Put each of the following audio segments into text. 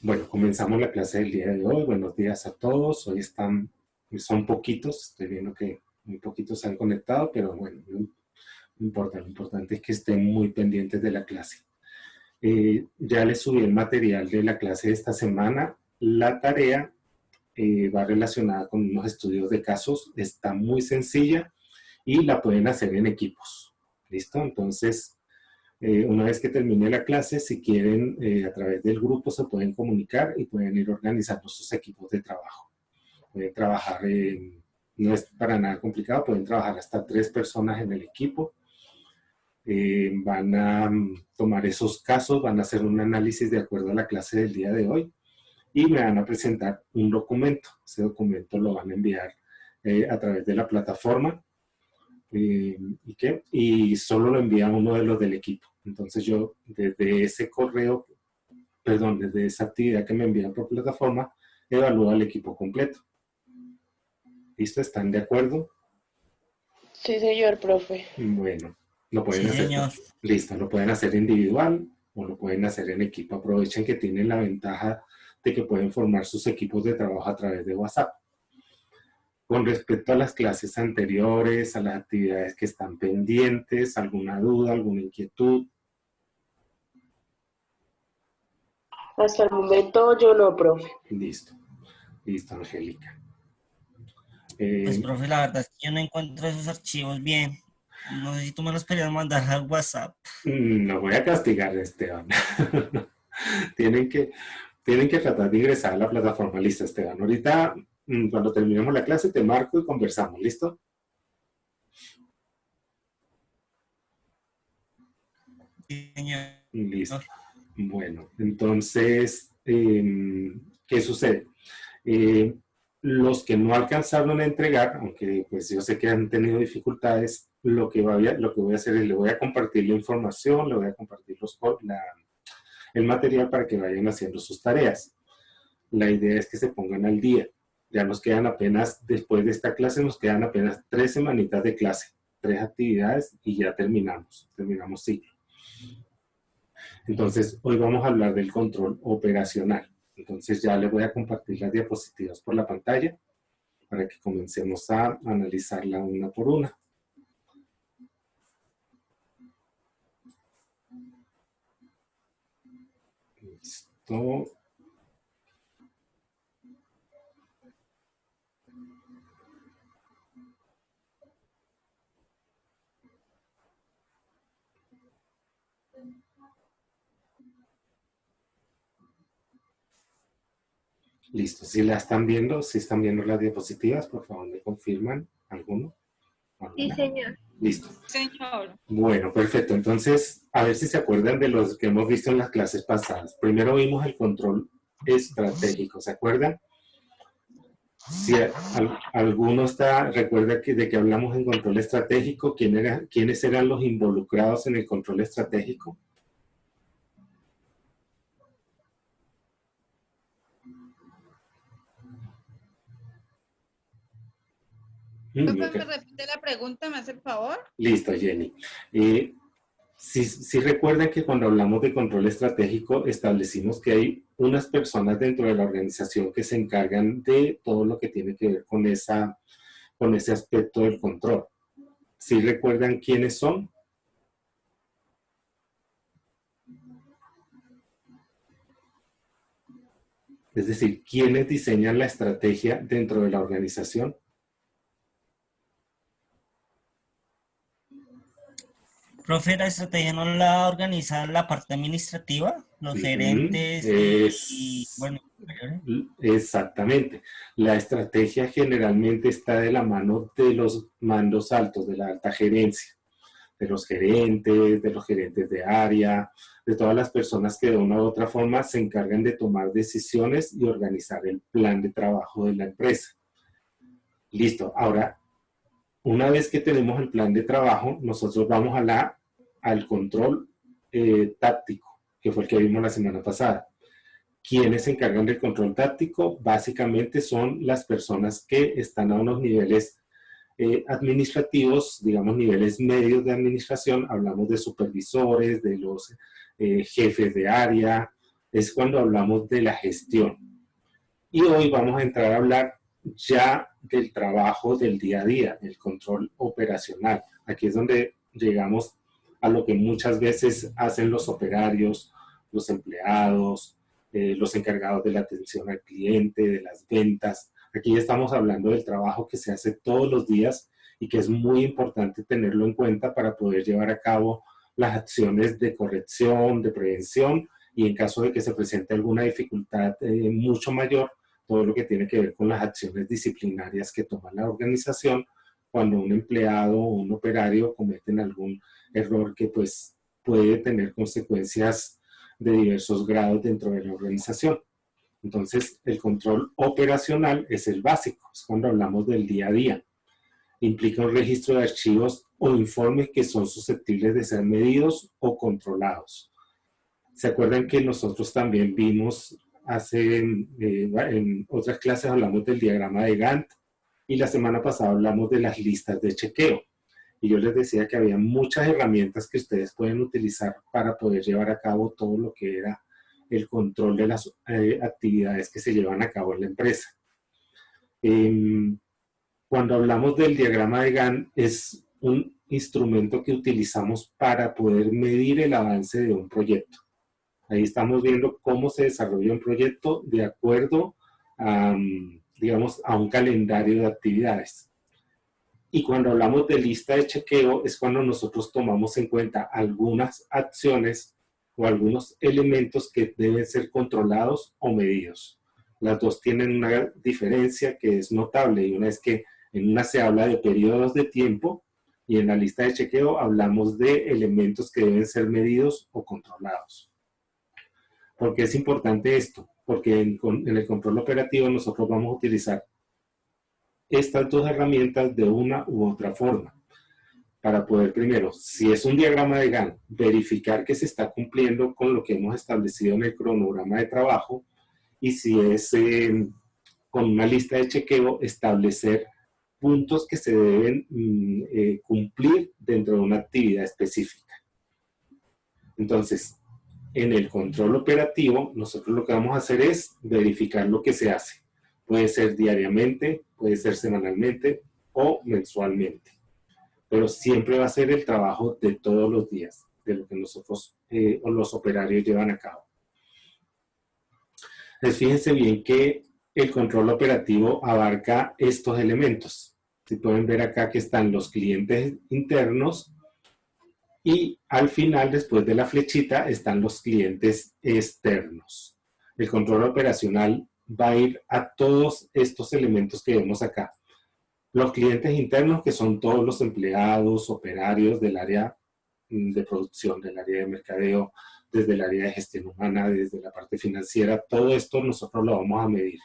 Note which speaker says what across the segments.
Speaker 1: Bueno, comenzamos la clase del día de hoy. Buenos días a todos. Son poquitos, estoy viendo que muy poquitos se han conectado, pero bueno, no importa. Lo importante es que estén muy pendientes de la clase. Ya les subí el material de la clase de esta semana. La tarea va relacionada con unos estudios de casos. Está muy sencilla y la pueden hacer en equipos. ¿Listo? Entonces, una vez que termine la clase, si quieren, a través del grupo se pueden comunicar y pueden ir organizando sus equipos de trabajo. Pueden trabajar, no es para nada complicado, pueden trabajar hasta 3 personas en el equipo. Van a tomar esos casos, van a hacer un análisis de acuerdo a la clase del día de hoy y me van a presentar un documento. Ese documento lo van a enviar a través de la plataforma. Y solo lo envía uno de los del equipo. Entonces yo desde ese correo, perdón, desde esa actividad que me envían por plataforma, evalúo al equipo completo. ¿Listo? ¿Están de acuerdo?
Speaker 2: Sí, señor, profe.
Speaker 1: Bueno, lo pueden
Speaker 3: Sí,
Speaker 1: hacer,
Speaker 3: señor.
Speaker 1: listo, lo pueden hacer individual o lo pueden hacer en equipo. Aprovechen que tienen la ventaja de que pueden formar sus equipos de trabajo a través de WhatsApp. Con respecto a las clases anteriores, a las actividades que están pendientes, alguna duda, alguna inquietud.
Speaker 2: Hasta el momento yo no, profe.
Speaker 1: Listo, listo, Angélica.
Speaker 3: Pues, profe, la verdad es que yo no encuentro esos archivos bien. No sé si tú me los querías mandar al WhatsApp.
Speaker 1: No voy a castigar, Esteban. tienen, que, tienen que tratar de ingresar a la plataforma. Listo, Esteban. Ahorita, cuando terminemos la clase, te marco y conversamos. ¿Listo?
Speaker 3: Sí, señor.
Speaker 1: Listo. Bueno, entonces, ¿qué sucede? Eh, los que no alcanzaron a entregar, aunque pues yo sé que han tenido dificultades, lo que voy a hacer es le voy a compartir la información, le voy a compartir el material para que vayan haciendo sus tareas. La idea es que se pongan al día. Ya nos quedan apenas, después de esta clase, nos quedan apenas 3 semanitas de clase, 3 actividades y ya terminamos ciclo. Entonces, hoy vamos a hablar del control operacional. Entonces, ya les voy a compartir las diapositivas por la pantalla para que comencemos a analizarla una por una. Listo. Listo. Si la están viendo, si están viendo las diapositivas, por favor me confirman alguno.
Speaker 4: Sí, señor.
Speaker 1: Listo.
Speaker 4: Señor.
Speaker 1: Bueno, perfecto. Entonces, a ver si se acuerdan de los que hemos visto en las clases pasadas. Primero vimos el control estratégico, ¿se acuerdan? Si alguno recuerda de que hablamos en control estratégico, ¿quiénes eran los involucrados en el control estratégico?
Speaker 4: ¿Me repite la pregunta, me hace el favor?
Speaker 1: Listo, Jenny. Si recuerdan que cuando hablamos de control estratégico establecimos que hay unas personas dentro de la organización que se encargan de todo lo que tiene que ver con ese aspecto del control. ¿Sí recuerdan quiénes son? Es decir, ¿quiénes diseñan la estrategia dentro de la organización?
Speaker 3: Profe, la estrategia no la organiza la parte administrativa, los gerentes bueno,
Speaker 1: exactamente. La estrategia generalmente está de la mano de los mandos altos, de la alta gerencia, de los gerentes de área, de todas las personas que de una u otra forma se encargan de tomar decisiones y organizar el plan de trabajo de la empresa. Listo. Ahora, una vez que tenemos el plan de trabajo, nosotros vamos al control táctico, que fue el que vimos la semana pasada. ¿Quiénes se encargan del control táctico? Básicamente son las personas que están a unos niveles administrativos, digamos niveles medios de administración. Hablamos de supervisores, de los jefes de área, es cuando hablamos de la gestión. Y hoy vamos a entrar a hablar ya del trabajo del día a día, el control operacional. Aquí es donde llegamos a lo que muchas veces hacen los operarios, los empleados, los encargados de la atención al cliente, de las ventas. Aquí ya estamos hablando del trabajo que se hace todos los días y que es muy importante tenerlo en cuenta para poder llevar a cabo las acciones de corrección, de prevención, y en caso de que se presente alguna dificultad mucho mayor, todo lo que tiene que ver con las acciones disciplinarias que toma la organización cuando un empleado o un operario cometen algún error que pues puede tener consecuencias de diversos grados dentro de la organización. Entonces, el control operacional es el básico, es cuando hablamos del día a día. Implica un registro de archivos o informes que son susceptibles de ser medidos o controlados. ¿Se acuerdan que nosotros también vimos en otras clases hablamos del diagrama de Gantt y la semana pasada hablamos de las listas de chequeo? Y yo les decía que había muchas herramientas que ustedes pueden utilizar para poder llevar a cabo todo lo que era el control de las actividades que se llevan a cabo en la empresa. Cuando hablamos del diagrama de Gantt, es un instrumento que utilizamos para poder medir el avance de un proyecto. Ahí estamos viendo cómo se desarrolla un proyecto de acuerdo a, digamos, a un calendario de actividades. Y cuando hablamos de lista de chequeo es cuando nosotros tomamos en cuenta algunas acciones o algunos elementos que deben ser controlados o medidos. Las dos tienen una diferencia que es notable, y una es que en una se habla de periodos de tiempo y en la lista de chequeo hablamos de elementos que deben ser medidos o controlados. ¿Por qué es importante esto? Porque en el control operativo nosotros vamos a utilizar estas dos herramientas de una u otra forma para poder, primero, si es un diagrama de Gantt, verificar que se está cumpliendo con lo que hemos establecido en el cronograma de trabajo, y si es con una lista de chequeo, establecer puntos que se deben cumplir dentro de una actividad específica. Entonces, en el control operativo, nosotros lo que vamos a hacer es verificar lo que se hace. Puede ser diariamente, puede ser semanalmente o mensualmente. Pero siempre va a ser el trabajo de todos los días, de lo que nosotros o los operarios llevan a cabo. Entonces, fíjense bien que el control operativo abarca estos elementos. Si pueden ver acá que están los clientes internos, y al final, después de la flechita, están los clientes externos. El control operacional va a ir a todos estos elementos que vemos acá. Los clientes internos, que son todos los empleados, operarios del área de producción, del área de mercadeo, desde el área de gestión humana, desde la parte financiera, todo esto nosotros lo vamos a medir.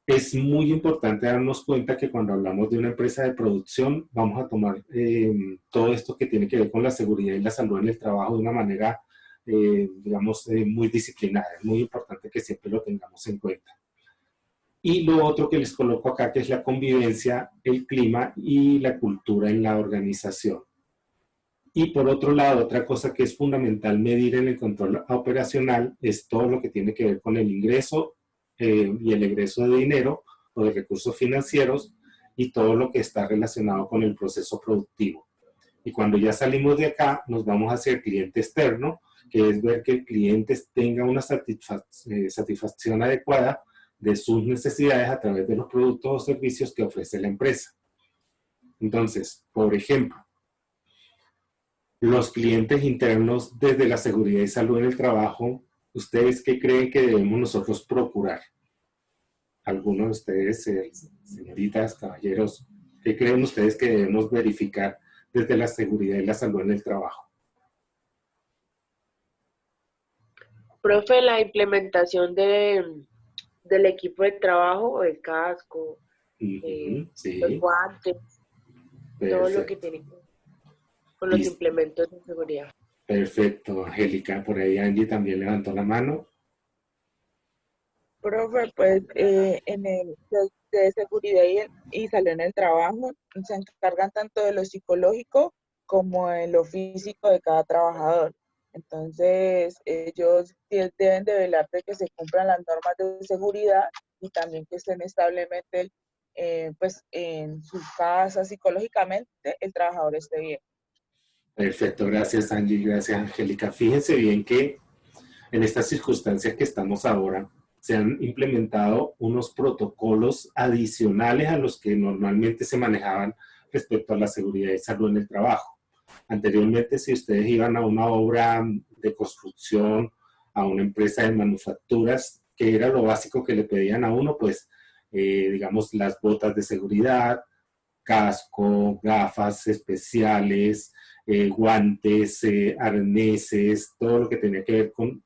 Speaker 1: Es muy importante darnos cuenta que cuando hablamos de una empresa de producción, vamos a tomar todo esto que tiene que ver con la seguridad y la salud en el trabajo de una manera, digamos, muy disciplinada. Es muy importante que siempre lo tengamos en cuenta. Y lo otro que les coloco acá, que es la convivencia, el clima y la cultura en la organización. Y por otro lado, otra cosa que es fundamental medir en el control operacional es todo lo que tiene que ver con el ingreso y el egreso de dinero o de recursos financieros, y todo lo que está relacionado con el proceso productivo. Y cuando ya salimos de acá, nos vamos hacia el cliente externo, que es ver que el cliente tenga una satisfacción adecuada de sus necesidades a través de los productos o servicios que ofrece la empresa. Entonces, por ejemplo, los clientes internos desde la seguridad y salud en el trabajo, ¿ustedes qué creen que debemos nosotros procurar? Algunos de ustedes, señoritas, caballeros, ¿qué creen ustedes que debemos verificar desde la seguridad y la salud en el trabajo?
Speaker 2: Profe, la implementación del equipo de trabajo, el casco,
Speaker 1: Sí.
Speaker 2: los guantes,
Speaker 1: Perfecto.
Speaker 2: todo lo que tiene que ver con los implementos de seguridad.
Speaker 1: Perfecto, Angélica. Por ahí Angie también levantó la mano.
Speaker 5: Profe, pues en el de seguridad y salud en el trabajo se encargan tanto de lo psicológico como de lo físico de cada trabajador. Entonces, ellos deben de velar de que se cumplan las normas de seguridad y también que estén establemente, pues, en sus casas, psicológicamente, el trabajador esté bien.
Speaker 1: Perfecto, gracias Angie, gracias Angélica. Fíjense bien que en estas circunstancias que estamos ahora, se han implementado unos protocolos adicionales a los que normalmente se manejaban respecto a la seguridad y salud en el trabajo. Anteriormente, si ustedes iban a una obra de construcción, a una empresa de manufacturas, que era lo básico que le pedían a uno, pues, digamos, las botas de seguridad, casco, gafas especiales, guantes, arneses, todo lo que tenía que ver con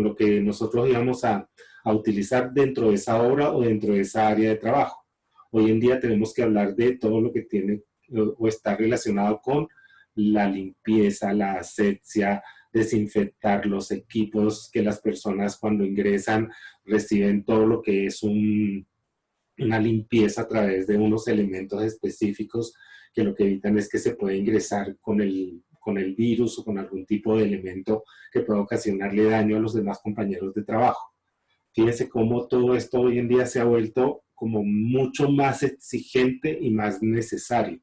Speaker 1: lo que nosotros íbamos a utilizar dentro de esa obra o dentro de esa área de trabajo. Hoy en día tenemos que hablar de todo lo que tiene o está relacionado con la limpieza, la asepsia, desinfectar los equipos, que las personas cuando ingresan reciben todo lo que es una limpieza a través de unos elementos específicos que lo que evitan es que se pueda ingresar con el virus o con algún tipo de elemento que pueda ocasionarle daño a los demás compañeros de trabajo. Fíjense cómo todo esto hoy en día se ha vuelto como mucho más exigente y más necesario.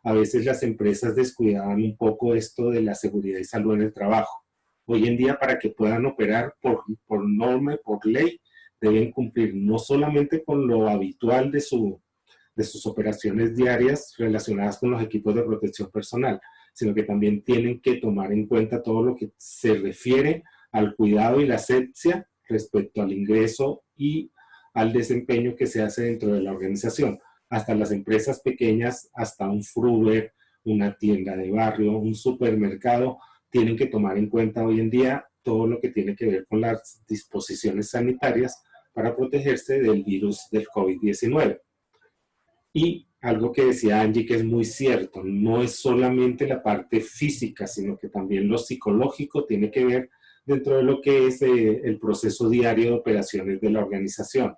Speaker 1: A veces las empresas descuidaban un poco esto de la seguridad y salud en el trabajo. Hoy en día, para que puedan operar por norma y por ley, deben cumplir no solamente con lo habitual de sus operaciones diarias relacionadas con los equipos de protección personal, sino que también tienen que tomar en cuenta todo lo que se refiere al cuidado y la asepsia respecto al ingreso y al desempeño que se hace dentro de la organización. Hasta las empresas pequeñas, hasta un Fruver, una tienda de barrio, un supermercado, tienen que tomar en cuenta hoy en día todo lo que tiene que ver con las disposiciones sanitarias para protegerse del virus del COVID-19. Y algo que decía Angie que es muy cierto, no es solamente la parte física, sino que también lo psicológico tiene que ver dentro de lo que es el proceso diario de operaciones de la organización.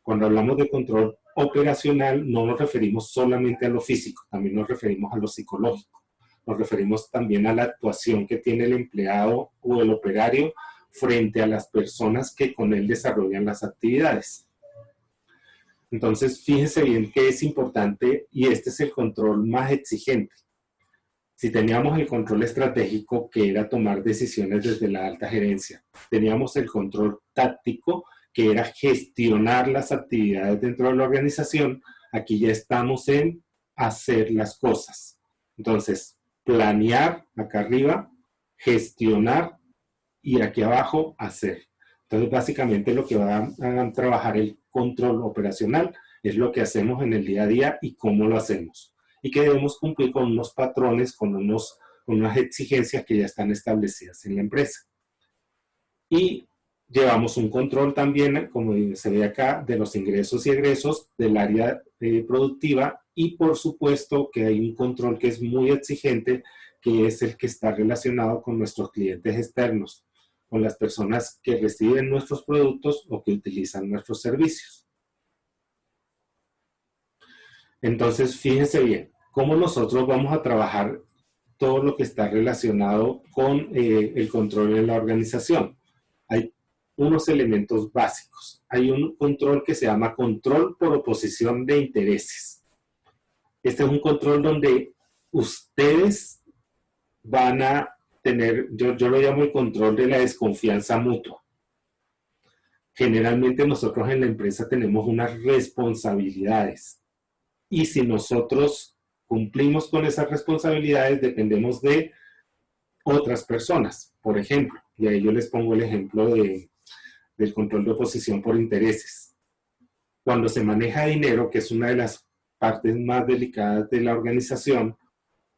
Speaker 1: Cuando hablamos de control operacional, no nos referimos solamente a lo físico, también nos referimos a lo psicológico. Nos referimos también a la actuación que tiene el empleado o el operario frente a las personas que con él desarrollan las actividades. Entonces, fíjense bien que es importante y este es el control más exigente. Si teníamos el control estratégico, que era tomar decisiones desde la alta gerencia, teníamos el control táctico, que era gestionar las actividades dentro de la organización, aquí ya estamos en hacer las cosas. Entonces, planear acá arriba, gestionar y aquí abajo hacer. Entonces, básicamente lo que va a trabajar el control operacional es lo que hacemos en el día a día y cómo lo hacemos. Y que debemos cumplir con unos patrones, con unas exigencias que ya están establecidas en la empresa. Y llevamos un control también, como se ve acá, de los ingresos y egresos del área productiva y por supuesto que hay un control que es muy exigente, que es el que está relacionado con nuestros clientes externos, con las personas que reciben nuestros productos o que utilizan nuestros servicios. Entonces, fíjense bien, cómo nosotros vamos a trabajar todo lo que está relacionado con el control en la organización. Hay unos elementos básicos. Hay un control que se llama control por oposición de intereses. Este es un control donde ustedes van a tener, yo lo llamo el control de la desconfianza mutua. Generalmente nosotros en la empresa tenemos unas responsabilidades y si nosotros cumplimos con esas responsabilidades dependemos de otras personas. Por ejemplo, y ahí yo les pongo el ejemplo del control de oposición por intereses. Cuando se maneja dinero, que es una de las partes más delicadas de la organización,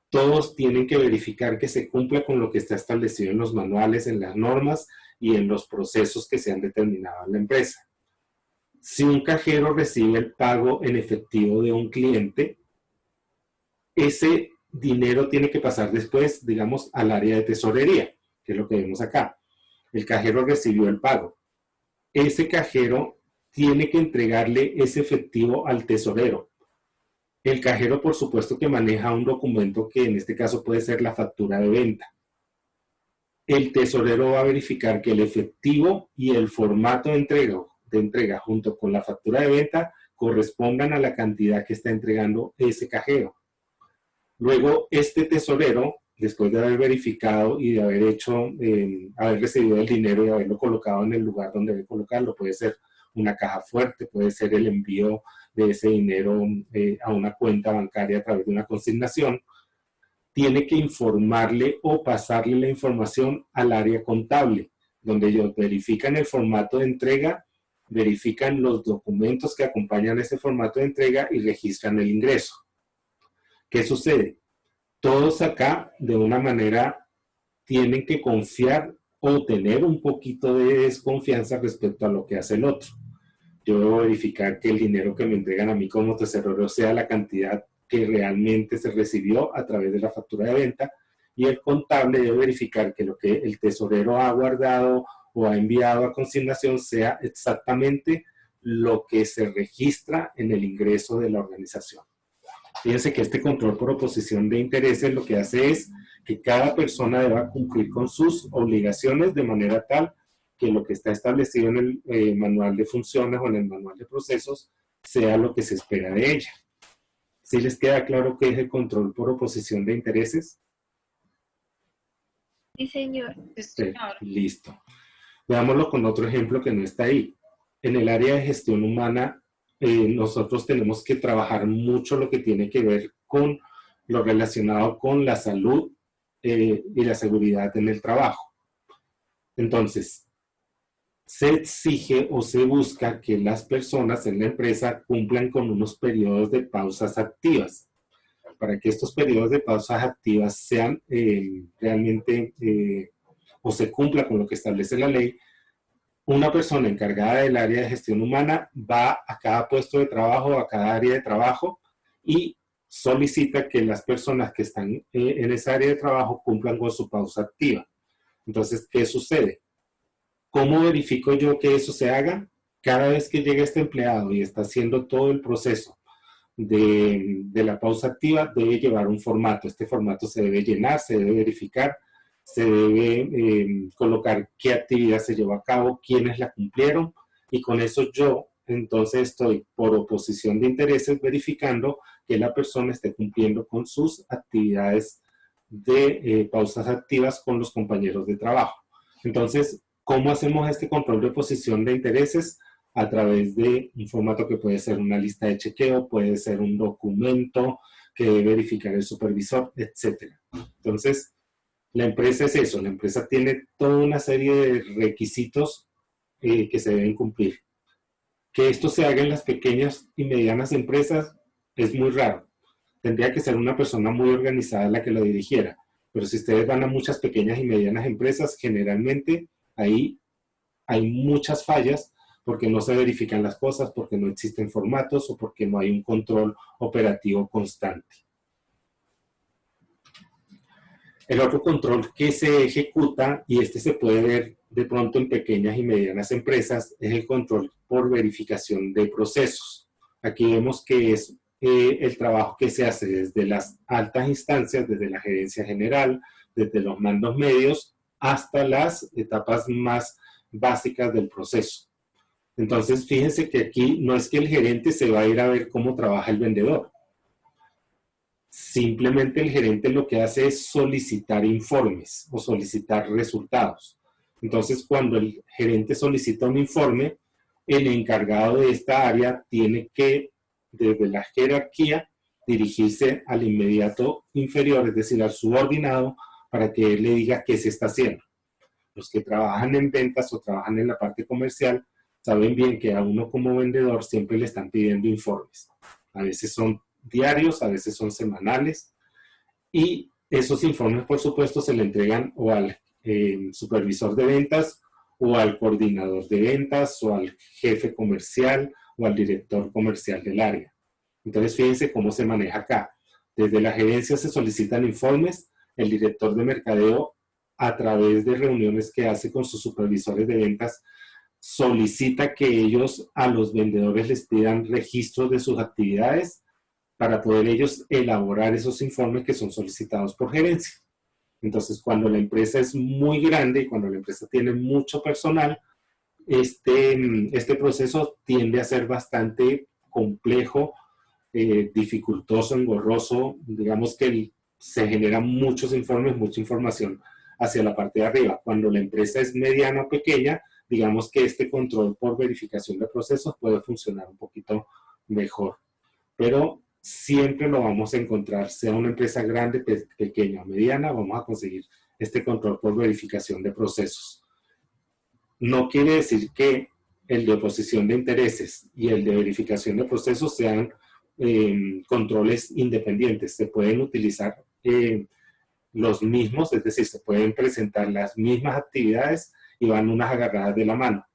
Speaker 1: todos tienen que verificar que se cumpla con lo que está establecido en los manuales, en las normas y en los procesos que se han determinado en la empresa. Si un cajero recibe el pago en efectivo de un cliente, ese dinero tiene que pasar después, digamos, al área de tesorería, que es lo que vemos acá. El cajero recibió el pago. Ese cajero tiene que entregarle ese efectivo al tesorero. El cajero, por supuesto, que maneja un documento que en este caso puede ser la factura de venta. el tesorero va a verificar que el efectivo y el formato de entrega junto con la factura de venta correspondan a la cantidad que está entregando ese cajero. Luego, este tesorero, después de haber verificado y de haber haber recibido el dinero y haberlo colocado en el lugar donde debe colocarlo, puede ser una caja fuerte, puede ser el envío de ese dinero a una cuenta bancaria a través de una consignación, tiene que informarle o pasarle la información al área contable, donde ellos verifican el formato de entrega, verifican los documentos que acompañan ese formato de entrega y registran el ingreso. ¿Qué sucede? Todos acá, de una manera, tienen que confiar o tener un poquito de desconfianza respecto a lo que hace el otro. Yo debo verificar que el dinero que me entregan a mí como tesorero sea la cantidad que realmente se recibió a través de la factura de venta, y el contable debe verificar que lo que el tesorero ha guardado o ha enviado a consignación sea exactamente lo que se registra en el ingreso de la organización. Fíjense que este control por oposición de intereses lo que hace es que cada persona deba cumplir con sus obligaciones de manera tal que lo que está establecido en el manual de funciones o en el manual de procesos sea lo que se espera de ella. ¿Sí les queda claro qué es el control por oposición de intereses?
Speaker 6: Sí, señor.
Speaker 1: Listo. Veámoslo con otro ejemplo que no está ahí. En el área de gestión humana, nosotros tenemos que trabajar mucho lo que tiene que ver con lo relacionado con la salud y la seguridad en el trabajo. Entonces, se exige o se busca que las personas en la empresa cumplan con unos periodos de pausas activas. Para que estos periodos de pausas activas sean realmente o se cumpla con lo que establece la ley, una persona encargada del área de gestión humana va a cada puesto de trabajo, a cada área de trabajo y solicita que las personas que están en esa área de trabajo cumplan con su pausa activa. Entonces, ¿qué sucede? ¿Cómo verifico yo que eso se haga? Cada vez que llega este empleado y está haciendo todo el proceso de la pausa activa, debe llevar un formato. Este formato se debe llenar, se debe verificar, se debe colocar qué actividad se llevó a cabo, quiénes la cumplieron, y con eso yo entonces estoy por oposición de intereses verificando que la persona esté cumpliendo con sus actividades de pausas activas con los compañeros de trabajo. Entonces, ¿cómo hacemos este control de oposición de intereses? A través de un formato que puede ser una lista de chequeo, puede ser un documento que debe verificar el supervisor, etc. Entonces, la empresa es eso, la empresa tiene toda una serie de requisitos que se deben cumplir. Que esto se haga en las pequeñas y medianas empresas es muy raro. Tendría que ser una persona muy organizada la que lo dirigiera. Pero si ustedes van a muchas pequeñas y medianas empresas, generalmente ahí hay muchas fallas porque no se verifican las cosas, porque no existen formatos o porque no hay un control operativo constante. El otro control que se ejecuta, y este se puede ver de pronto en pequeñas y medianas empresas, es el control por verificación de procesos. Aquí vemos que es el trabajo que se hace desde las altas instancias, desde la gerencia general, desde los mandos medios, hasta las etapas más básicas del proceso. Entonces, fíjense que aquí no es que el gerente se va a ir a ver cómo trabaja el vendedor. Simplemente el gerente lo que hace es solicitar informes o solicitar resultados. Entonces, cuando el gerente solicita un informe, el encargado de esta área tiene que, desde la jerarquía, dirigirse al inmediato inferior, es decir, al subordinado, para que él le diga qué se está haciendo. Los que trabajan en ventas o trabajan en la parte comercial saben bien que a uno como vendedor siempre le están pidiendo informes. A veces son diarios, a veces son semanales, y esos informes, por supuesto, se le entregan o al supervisor de ventas, o al coordinador de ventas, o al jefe comercial, o al director comercial del área. Entonces, fíjense cómo se maneja acá. Desde la gerencia se solicitan informes, el director de mercadeo, a través de reuniones que hace con sus supervisores de ventas, solicita que ellos a los vendedores les pidan registros de sus actividades para poder ellos elaborar esos informes que son solicitados por gerencia. Entonces, cuando la empresa es muy grande y cuando la empresa tiene mucho personal, este proceso tiende a ser bastante complejo, dificultoso, engorroso. Digamos que se generan muchos informes, mucha información hacia la parte de arriba. Cuando la empresa es mediana o pequeña, digamos que este control por verificación de procesos puede funcionar un poquito mejor. Pero siempre lo vamos a encontrar, sea una empresa grande, pequeña o mediana, vamos a conseguir este control por verificación de procesos. No quiere decir que el de oposición de intereses y el de verificación de procesos sean controles independientes. Se pueden utilizar los mismos, es decir, se pueden presentar las mismas actividades y van unas agarradas de la mano.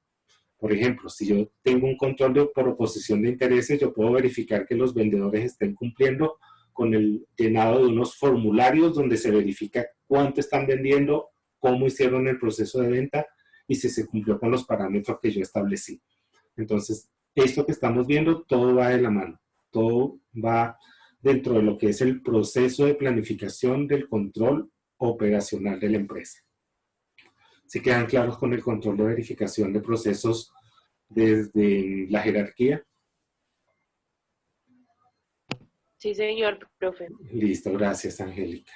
Speaker 1: Por ejemplo, si yo tengo un control por oposición de intereses, yo puedo verificar que los vendedores estén cumpliendo con el llenado de unos formularios donde se verifica cuánto están vendiendo, cómo hicieron el proceso de venta y si se cumplió con los parámetros que yo establecí. Entonces, esto que estamos viendo, todo va de la mano. Todo va dentro de lo que es el proceso de planificación del control operacional de la empresa. ¿Se quedan claros con el control de verificación de procesos desde la jerarquía?
Speaker 2: Sí, señor, profe.
Speaker 1: Listo, gracias, Angélica.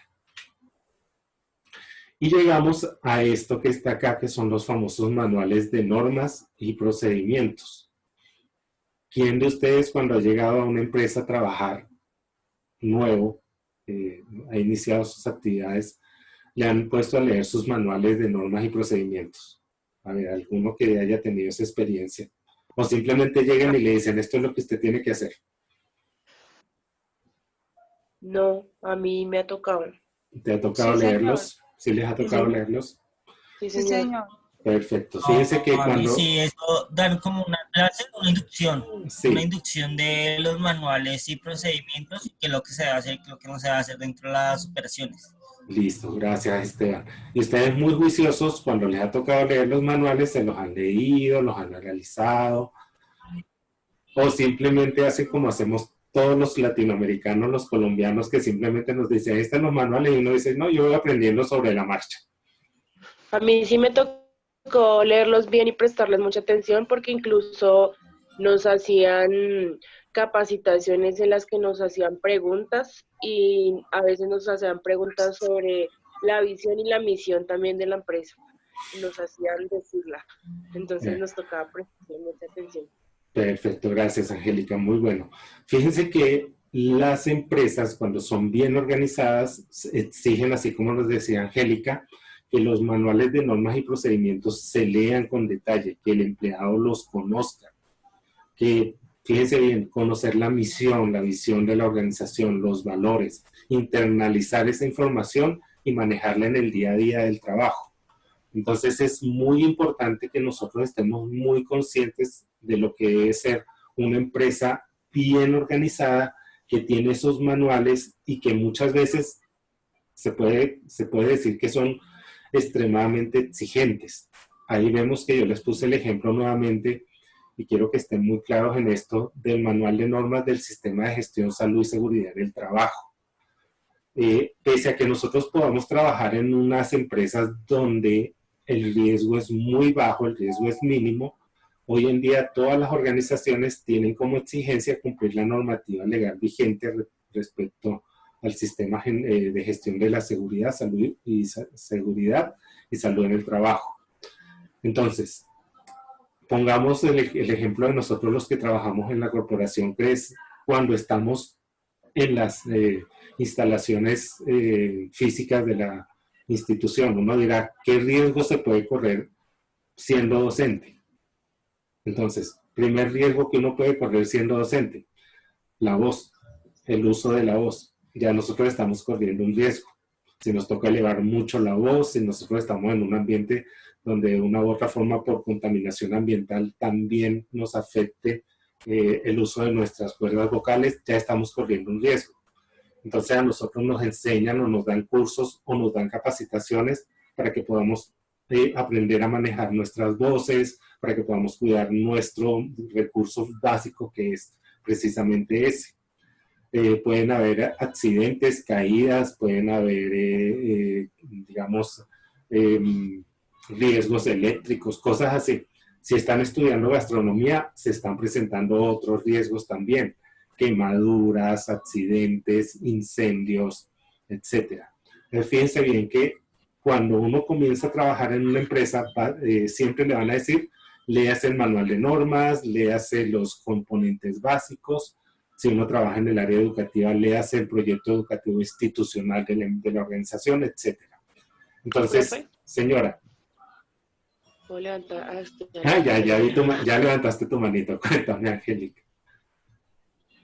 Speaker 1: Y llegamos a esto que está acá, que son los famosos manuales de normas y procedimientos. ¿Quién de ustedes, cuando ha llegado a una empresa a trabajar nuevo, ha iniciado sus actividades, le han puesto a leer sus manuales de normas y procedimientos? A ver, alguno que haya tenido esa experiencia. O simplemente llegan y le dicen, esto es lo que usted tiene que hacer.
Speaker 2: No, a mí me ha tocado.
Speaker 1: ¿Te ha tocado
Speaker 4: Sí,
Speaker 1: leerlos? ¿Sí les ha tocado leerlos?
Speaker 2: Sí,
Speaker 4: Sí,
Speaker 2: señor.
Speaker 4: señor.
Speaker 1: Perfecto. Fíjense que
Speaker 3: A mí
Speaker 1: cuando...
Speaker 3: sí, eso dan como una clase, una
Speaker 1: Sí.
Speaker 3: inducción de los manuales y procedimientos y qué es lo que se hace y qué es lo que no se va a hacer dentro de las operaciones.
Speaker 1: Listo, gracias, Esteban. Y ustedes muy juiciosos, cuando les ha tocado leer los manuales, se los han leído, los han analizado, o simplemente hacen como hacemos todos los latinoamericanos, los colombianos, que simplemente nos dicen, ahí están los manuales, y uno dice, no, yo voy aprendiendo sobre la marcha.
Speaker 2: A mí sí me tocó leerlos bien y prestarles mucha atención porque incluso nos hacían capacitaciones en las que nos hacían preguntas y a veces nos hacían preguntas sobre la visión y la misión también de la empresa. Nos hacían decirla. Entonces nos tocaba prestar mucha atención.
Speaker 1: Perfecto, gracias, Angélica, muy bueno. Fíjense que las empresas, cuando son bien organizadas, exigen, así como nos decía Angélica, que los manuales de normas y procedimientos se lean con detalle, que el empleado los conozca, que, fíjense bien, conocer la misión, la visión de la organización, los valores, internalizar esa información y manejarla en el día a día del trabajo. Entonces es muy importante que nosotros estemos muy conscientes de lo que debe ser una empresa bien organizada, que tiene esos manuales y que muchas veces se puede decir que son extremadamente exigentes. Ahí vemos que yo les puse el ejemplo nuevamente y quiero que estén muy claros en esto del manual de normas del Sistema de Gestión, Salud y Seguridad del Trabajo. Pese a que nosotros podamos trabajar en unas empresas donde el riesgo es muy bajo, el riesgo es mínimo, hoy en día todas las organizaciones tienen como exigencia cumplir la normativa legal vigente respecto al sistema de gestión de la seguridad, salud y seguridad y salud en el trabajo. Entonces, pongamos el ejemplo de nosotros los que trabajamos en la corporación CRES, cuando estamos en las instalaciones físicas de la institución. Uno dirá, ¿qué riesgo se puede correr siendo docente? Entonces, primer riesgo que uno puede correr siendo docente, la voz, el uso de la voz. Ya nosotros estamos corriendo un riesgo. Si nos toca elevar mucho la voz, si nosotros estamos en un ambiente donde de una u otra forma por contaminación ambiental también nos afecte el uso de nuestras cuerdas vocales, ya estamos corriendo un riesgo. Entonces a nosotros nos enseñan o nos dan cursos o nos dan capacitaciones para que podamos aprender a manejar nuestras voces, para que podamos cuidar nuestro recurso básico que es precisamente ese. pueden haber accidentes, caídas, pueden haber, digamos, riesgos eléctricos, cosas así. Si están estudiando gastronomía, se están presentando otros riesgos también, quemaduras, accidentes, incendios, etc. Fíjense bien que cuando uno comienza a trabajar en una empresa, siempre le van a decir, léase el manual de normas, léase los componentes básicos. Si uno trabaja en el área educativa, léase el proyecto educativo institucional de la organización, etc. Entonces,
Speaker 2: ¿Profe?
Speaker 1: señora.
Speaker 2: ¿Puedo levantar?
Speaker 1: Ya levantaste tu manito. Cuéntame, Angélica.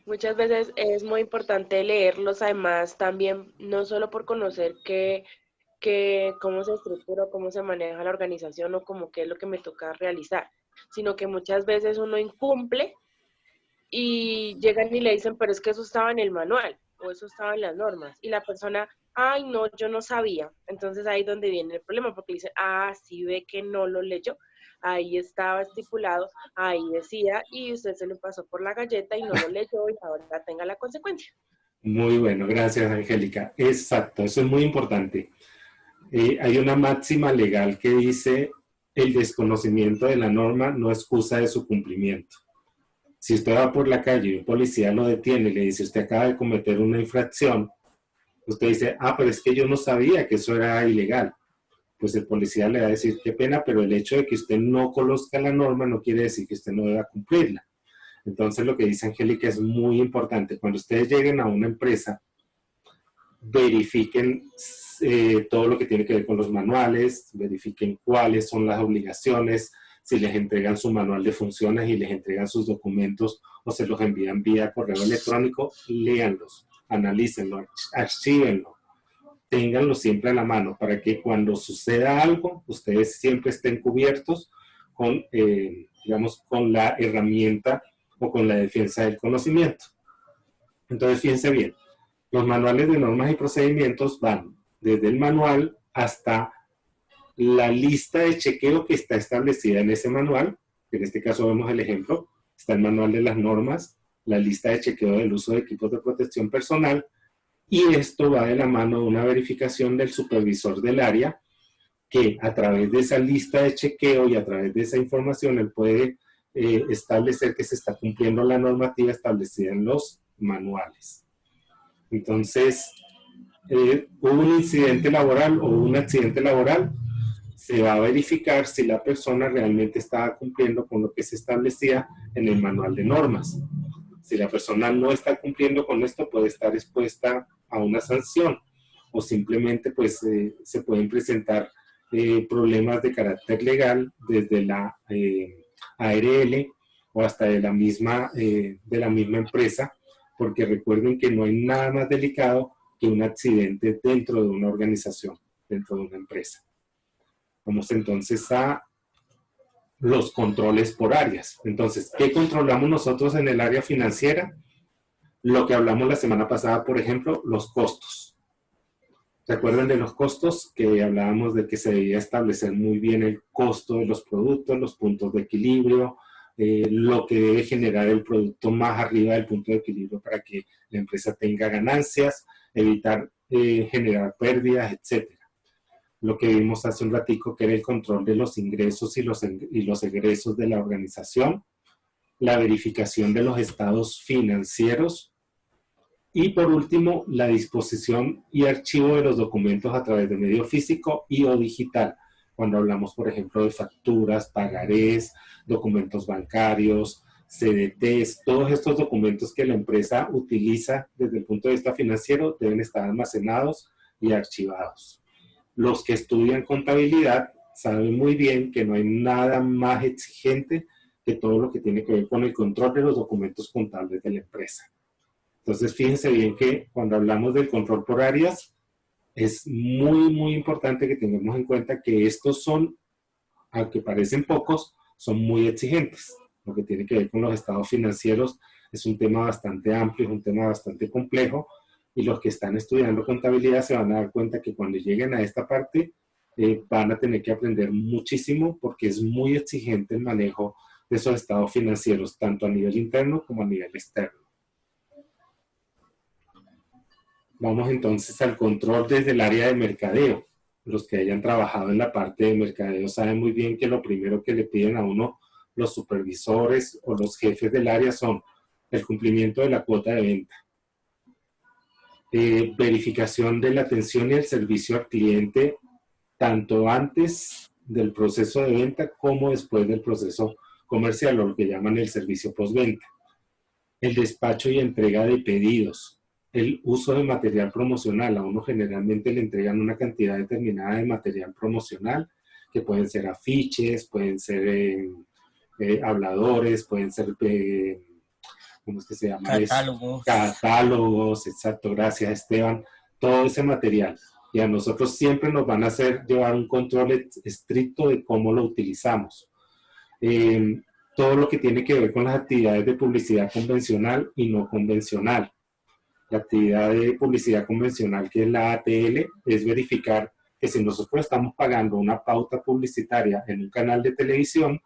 Speaker 2: Muchas veces es muy importante leerlos, además también, no solo por conocer cómo se estructura, cómo se maneja la organización o cómo qué es lo que me toca realizar, sino que muchas veces uno incumple y llegan y le dicen, pero es que eso estaba en el manual o eso estaba en las normas. Y la persona, ay, no, yo no sabía. Entonces ahí es donde viene el problema, porque dice, sí ve que no lo leyó. Ahí estaba estipulado, ahí decía, y usted se le pasó por la galleta y no lo leyó y ahora tenga la consecuencia.
Speaker 1: Muy bueno, gracias, Angélica. Exacto, eso es muy importante. Hay una máxima legal que dice, el desconocimiento de la norma no es excusa de su cumplimiento. Si usted va por la calle y un policía lo detiene y le dice, usted acaba de cometer una infracción, usted dice, pero es que yo no sabía que eso era ilegal. Pues el policía le va a decir, qué pena, pero el hecho de que usted no conozca la norma no quiere decir que usted no deba cumplirla. Entonces lo que dice Angélica es muy importante. Cuando ustedes lleguen a una empresa, verifiquen todo lo que tiene que ver con los manuales, verifiquen cuáles son las obligaciones, si les entregan su manual de funciones y les entregan sus documentos o se los envían vía correo electrónico, léanlos, analícenlo, archívenlo, ténganlo siempre a la mano para que cuando suceda algo, ustedes siempre estén cubiertos con, digamos, con la herramienta o con la defensa del conocimiento. Entonces, fíjense bien, los manuales de normas y procedimientos van desde el manual hasta la lista de chequeo que está establecida en ese manual. En este caso vemos el ejemplo, está el manual de las normas, la lista de chequeo del uso de equipos de protección personal, y esto va de la mano de una verificación del supervisor del área, que a través de esa lista de chequeo y a través de esa información él puede establecer que se está cumpliendo la normativa establecida en los manuales. Entonces, hubo un incidente laboral o un accidente laboral, se va a verificar si la persona realmente estaba cumpliendo con lo que se establecía en el manual de normas. Si la persona no está cumpliendo con esto, puede estar expuesta a una sanción o simplemente pues se pueden presentar problemas de carácter legal desde la ARL o hasta de la misma empresa, porque recuerden que no hay nada más delicado que un accidente dentro de una organización, dentro de una empresa. Vamos entonces a los controles por áreas. Entonces, ¿qué controlamos nosotros en el área financiera? Lo que hablamos la semana pasada, por ejemplo, los costos. ¿Se acuerdan de los costos? Que hablábamos de que se debía establecer muy bien el costo de los productos, los puntos de equilibrio, lo que debe generar el producto más arriba del punto de equilibrio para que la empresa tenga ganancias, evitar generar pérdidas, etc. Lo que vimos hace un ratico, que era el control de los ingresos y los egresos de la organización, la verificación de los estados financieros y, por último, la disposición y archivo de los documentos a través de medio físico y o digital. Cuando hablamos, por ejemplo, de facturas, pagarés, documentos bancarios, CDTs, todos estos documentos que la empresa utiliza desde el punto de vista financiero deben estar almacenados y archivados. Los que estudian contabilidad saben muy bien que no hay nada más exigente que todo lo que tiene que ver con el control de los documentos contables de la empresa. Entonces, fíjense bien que cuando hablamos del control por áreas, es muy, muy importante que tengamos en cuenta que estos son, aunque parecen pocos, son muy exigentes. Lo que tiene que ver con los estados financieros es un tema bastante amplio, es un tema bastante complejo, y los que están estudiando contabilidad se van a dar cuenta que cuando lleguen a esta parte van a tener que aprender muchísimo porque es muy exigente el manejo de esos estados financieros, tanto a nivel interno como a nivel externo. Vamos entonces al control desde el área de mercadeo. Los que hayan trabajado en la parte de mercadeo saben muy bien que lo primero que le piden a uno los supervisores o los jefes del área son el cumplimiento de la cuota de venta, verificación de la atención y el servicio al cliente, tanto antes del proceso de venta como después del proceso comercial, o lo que llaman el servicio postventa, el despacho y entrega de pedidos, el uso de material promocional. A uno generalmente le entregan una cantidad determinada de material promocional, que pueden ser afiches, pueden ser habladores, pueden ser, ¿cómo es que se llama?
Speaker 3: Catálogos.
Speaker 1: Catálogos, exacto, gracias Esteban, todo ese material. Y a nosotros siempre nos van a hacer llevar un control estricto de cómo lo utilizamos. Todo lo que tiene que ver con las actividades de publicidad convencional y no convencional. La actividad de publicidad convencional, que es la ATL, es verificar que si nosotros estamos pagando una pauta publicitaria en un canal de televisión,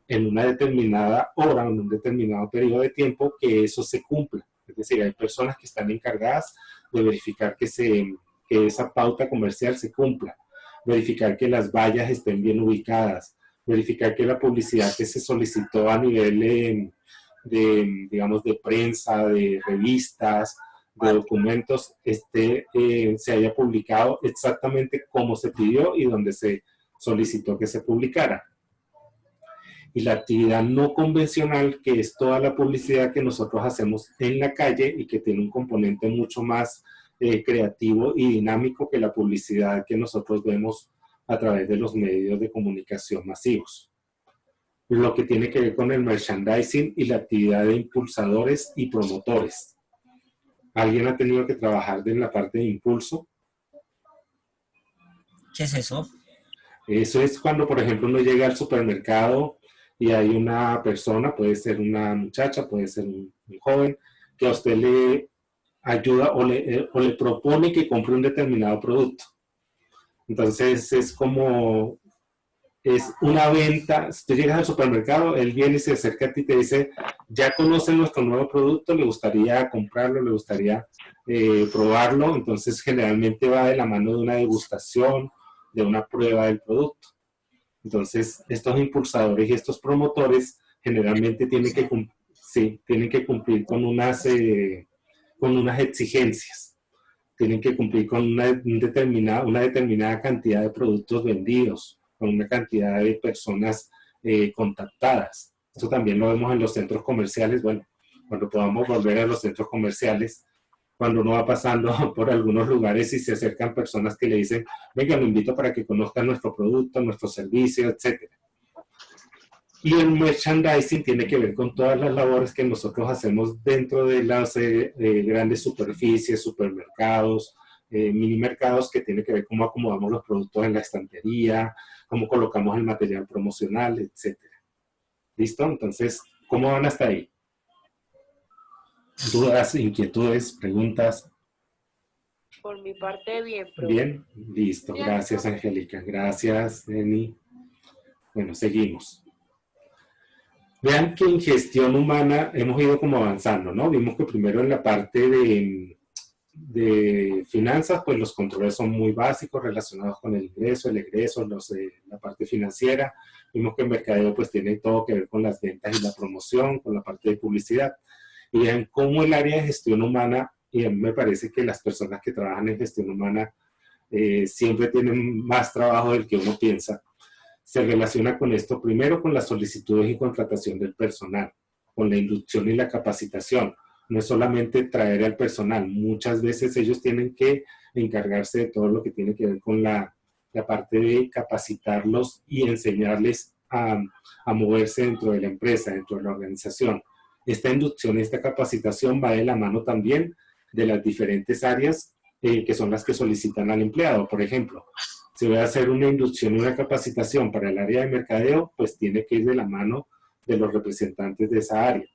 Speaker 1: en una determinada hora, en un determinado periodo de tiempo, que eso se cumpla. Es decir, hay personas que están encargadas de verificar que esa pauta comercial se cumpla, verificar que las vallas estén bien ubicadas, verificar que la publicidad que se solicitó a nivel digamos, de prensa, de revistas, de documentos, se haya publicado exactamente como se pidió y donde se solicitó que se publicara. Y la actividad no convencional, que es toda la publicidad que nosotros hacemos en la calle y que tiene un componente mucho más creativo y dinámico que la publicidad que nosotros vemos a través de los medios de comunicación masivos. Lo que tiene que ver con el merchandising y la actividad de impulsadores y promotores. ¿Alguien ha tenido que trabajar en la parte de impulso?
Speaker 3: ¿Qué es eso?
Speaker 1: Eso es cuando, por ejemplo, uno llega al supermercado y hay una persona, puede ser una muchacha, puede ser un joven, que a usted le ayuda o le propone que compre un determinado producto. Entonces es como, es una venta. Si tú llegas al supermercado, él viene y se acerca a ti y te dice, ya conoce nuestro nuevo producto, le gustaría comprarlo, le gustaría probarlo. Entonces generalmente va de la mano de una degustación, de una prueba del producto. Entonces estos impulsadores y estos promotores generalmente tienen que cumplir con unas exigencias. Tienen que cumplir con una determinada cantidad de productos vendidos, con una cantidad de personas contactadas. Eso también lo vemos en los centros comerciales. Bueno, cuando podamos volver a los centros comerciales, cuando uno va pasando por algunos lugares y se acercan personas que le dicen, venga, lo invito para que conozcan nuestro producto, nuestro servicio, etc. Y el merchandising tiene que ver con todas las labores que nosotros hacemos dentro de las grandes superficies, supermercados, mini mercados, que tiene que ver cómo acomodamos los productos en la estantería, cómo colocamos el material promocional, etc. ¿Listo? Entonces, ¿cómo van hasta ahí? ¿Dudas, inquietudes, preguntas?
Speaker 2: Por mi parte, bien, profe.
Speaker 1: Bien, listo. Gracias, Angélica. Gracias, Eni. Bueno, seguimos. Vean que en gestión humana hemos ido como avanzando, ¿no? Vimos que primero en la parte de finanzas, pues los controles son muy básicos relacionados con el egreso, la parte financiera. Vimos que en mercadeo pues tiene todo que ver con las ventas y la promoción, con la parte de publicidad. Y vean cómo el área de gestión humana, y a mí me parece que las personas que trabajan en gestión humana siempre tienen más trabajo del que uno piensa, se relaciona con esto primero con las solicitudes y contratación del personal, con la inducción y la capacitación. No es solamente traer al personal, muchas veces ellos tienen que encargarse de todo lo que tiene que ver con la parte de capacitarlos y enseñarles a moverse dentro de la empresa, dentro de la organización. Esta inducción y esta capacitación va de la mano también de las diferentes áreas que son las que solicitan al empleado. Por ejemplo, si voy a hacer una inducción y una capacitación para el área de mercadeo, pues tiene que ir de la mano de los representantes de esa área.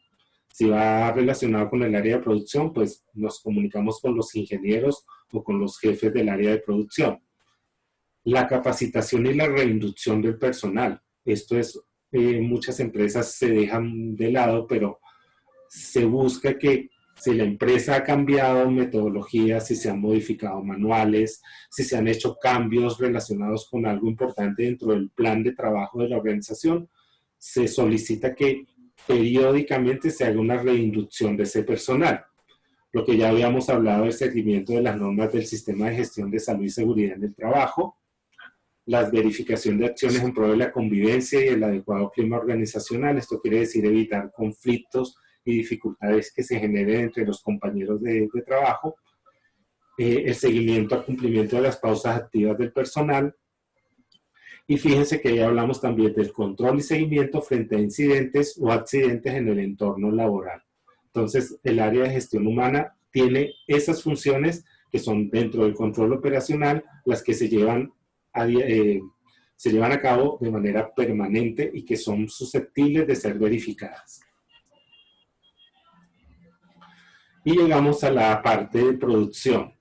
Speaker 1: Si va relacionado con el área de producción, pues nos comunicamos con los ingenieros o con los jefes del área de producción. La capacitación y la reinducción del personal. Esto es, muchas empresas se dejan de lado, pero se busca que Si la empresa ha cambiado metodologías, si se han modificado manuales, si se han hecho cambios relacionados con algo importante dentro del plan de trabajo de la organización, se solicita que periódicamente se haga una reinducción de ese personal. Lo que ya habíamos hablado del seguimiento de las normas del Sistema de Gestión de Salud y Seguridad en el Trabajo, la verificación de acciones en pro de la convivencia y el adecuado clima organizacional. Esto quiere decir evitar conflictos y dificultades que se generen entre los compañeros de trabajo, el seguimiento al cumplimiento de las pausas activas del personal, y fíjense que ya hablamos también del control y seguimiento frente a incidentes o accidentes en el entorno laboral. Entonces, el área de gestión humana tiene esas funciones que son dentro del control operacional, las que se llevan a cabo de manera permanente y que son susceptibles de ser verificadas. Y llegamos a la parte de producción.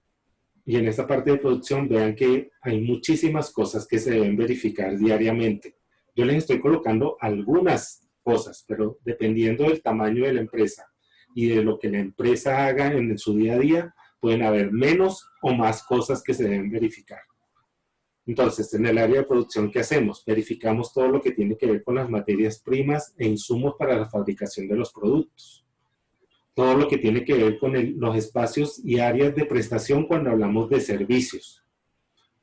Speaker 1: Y en esta parte de producción vean que hay muchísimas cosas que se deben verificar diariamente. Yo les estoy colocando algunas cosas, pero dependiendo del tamaño de la empresa y de lo que la empresa haga en su día a día, pueden haber menos o más cosas que se deben verificar. Entonces, en el área de producción, ¿qué hacemos? Verificamos todo lo que tiene que ver con las materias primas e insumos para la fabricación de los productos. Todo lo que tiene que ver con los espacios y áreas de prestación cuando hablamos de servicios.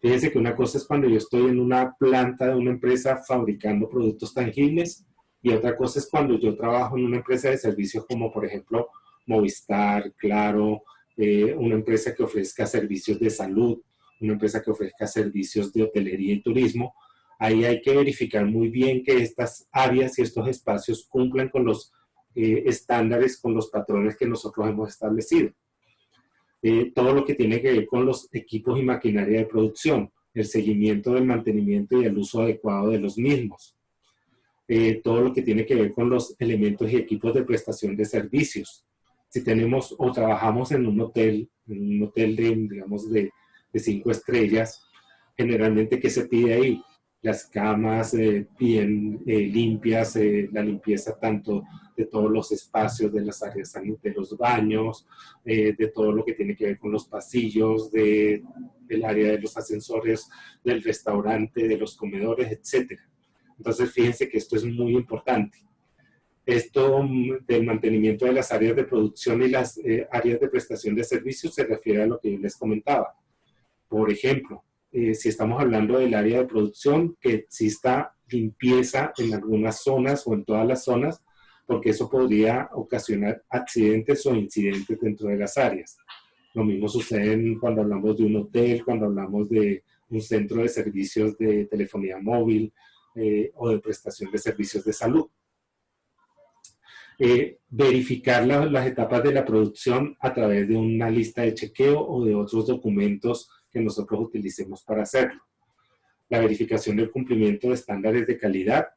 Speaker 1: Fíjense que una cosa es cuando yo estoy en una planta de una empresa fabricando productos tangibles y otra cosa es cuando yo trabajo en una empresa de servicios como por ejemplo Movistar, Claro, una empresa que ofrezca servicios de salud, una empresa que ofrezca servicios de hotelería y turismo. Ahí hay que verificar muy bien que estas áreas y estos espacios cumplan con los estándares, con los patrones que nosotros hemos establecido. Todo lo que tiene que ver con los equipos y maquinaria de producción, el seguimiento del mantenimiento y el uso adecuado de los mismos. Todo lo que tiene que ver con los elementos y equipos de prestación de servicios. Si tenemos o trabajamos en un hotel de, digamos, de 5 estrellas, generalmente, ¿qué se pide ahí? Las camas bien limpias, la limpieza tanto de todos los espacios, de las áreas de los baños, de todo lo que tiene que ver con los pasillos, del área de los ascensores, del restaurante, de los comedores, etc. Entonces, fíjense que esto es muy importante. Esto del mantenimiento de las áreas de producción y las áreas de prestación de servicios se refiere a lo que yo les comentaba. Por ejemplo, si estamos hablando del área de producción, que exista limpieza en algunas zonas o en todas las zonas, porque eso podría ocasionar accidentes o incidentes dentro de las áreas. Lo mismo sucede cuando hablamos de un hotel, cuando hablamos de un centro de servicios de telefonía móvil o de prestación de servicios de salud. Verificar las etapas de la producción a través de una lista de chequeo o de otros documentos que nosotros utilicemos para hacerlo. La verificación del cumplimiento de estándares de calidad,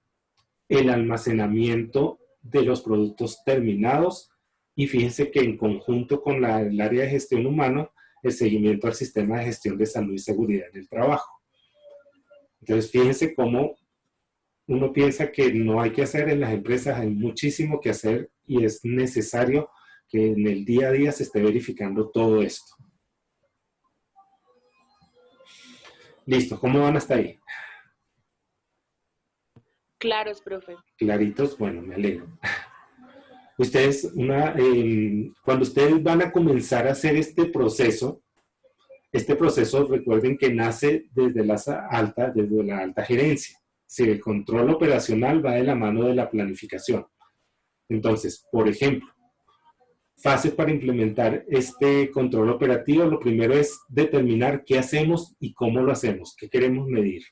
Speaker 1: el almacenamiento de los productos terminados y fíjense que en conjunto con el área de gestión humana, el seguimiento al sistema de gestión de salud y seguridad en el trabajo. Entonces fíjense cómo uno piensa que no hay que hacer en las empresas, hay muchísimo que hacer y es necesario que en el día a día se esté verificando todo esto. Listo, ¿cómo van hasta ahí?
Speaker 2: Claros, profe.
Speaker 1: Claritos, bueno, me alegro. Ustedes, cuando ustedes van a comenzar a hacer este proceso recuerden que nace desde la alta gerencia. Si el control operacional va de la mano de la planificación. Entonces, por ejemplo, fases para implementar este control operativo, lo primero es determinar qué hacemos y cómo lo hacemos, qué queremos medir.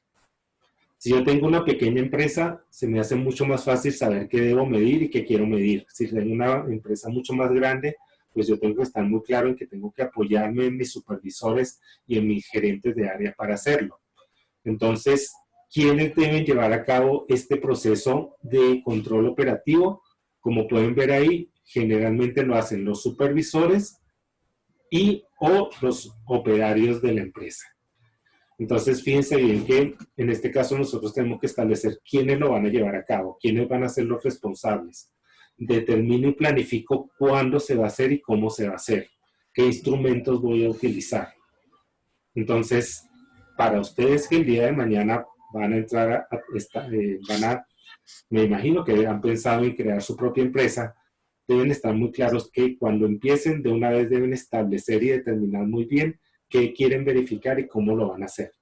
Speaker 1: Si yo tengo una pequeña empresa, se me hace mucho más fácil saber qué debo medir y qué quiero medir. Si tengo una empresa mucho más grande, pues yo tengo que estar muy claro en que tengo que apoyarme en mis supervisores y en mis gerentes de área para hacerlo. Entonces, ¿quiénes deben llevar a cabo este proceso de control operativo? Como pueden ver ahí, generalmente lo hacen los supervisores o los operarios de la empresa. Entonces, fíjense bien que en este caso nosotros tenemos que establecer quiénes lo van a llevar a cabo, quiénes van a ser los responsables. determino y planifico cuándo se va a hacer y cómo se va a hacer, qué instrumentos voy a utilizar. Entonces, para ustedes que el día de mañana van a entrar me imagino que han pensado en crear su propia empresa, deben estar muy claros que cuando empiecen de una vez deben establecer y determinar muy bien qué quieren verificar y cómo lo van a hacer.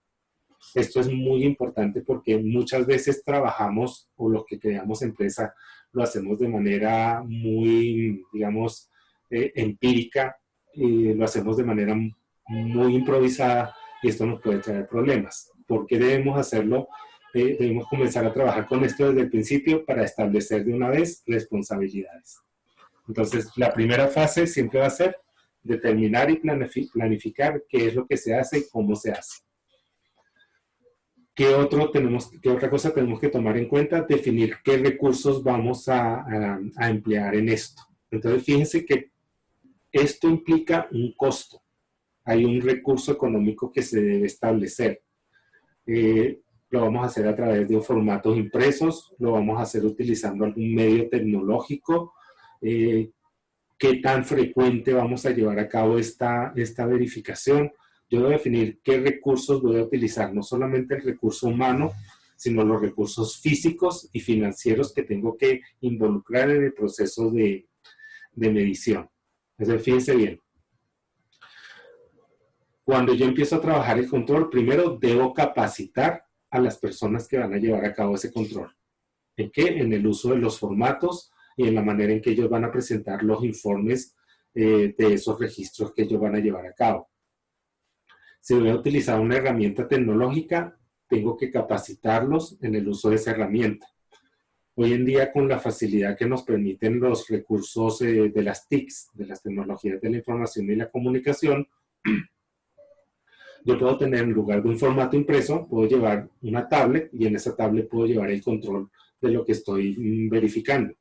Speaker 1: Esto es muy importante porque muchas veces trabajamos o lo que creamos empresa lo hacemos de manera muy, digamos, empírica y lo hacemos de manera muy improvisada y esto nos puede traer problemas. ¿Por qué debemos hacerlo? Debemos comenzar a trabajar con esto desde el principio para establecer de una vez responsabilidades. Entonces, la primera fase siempre va a ser determinar y planificar qué es lo que se hace y cómo se hace. ¿Qué otra cosa tenemos que tomar en cuenta? Definir qué recursos vamos a emplear en esto. Entonces, fíjense que esto implica un costo. Hay un recurso económico que se debe establecer. Lo vamos a hacer a través de formatos impresos, lo vamos a hacer utilizando algún medio tecnológico. ¿Qué tan frecuente vamos a llevar a cabo esta verificación? Yo debo definir qué recursos voy a utilizar, no solamente el recurso humano, sino los recursos físicos y financieros que tengo que involucrar en el proceso de medición. Entonces, fíjense bien. Cuando yo empiezo a trabajar el control, primero debo capacitar a las personas que van a llevar a cabo ese control. ¿En qué? En el uso de los formatos y en la manera en que ellos van a presentar los informes de esos registros que ellos van a llevar a cabo. Si voy a utilizar una herramienta tecnológica, tengo que capacitarlos en el uso de esa herramienta. Hoy en día, con la facilidad que nos permiten los recursos de las TICs, de las tecnologías de la información y la comunicación, yo puedo tener, en lugar de un formato impreso, puedo llevar una tablet y en esa tablet puedo llevar el control de lo que estoy verificando.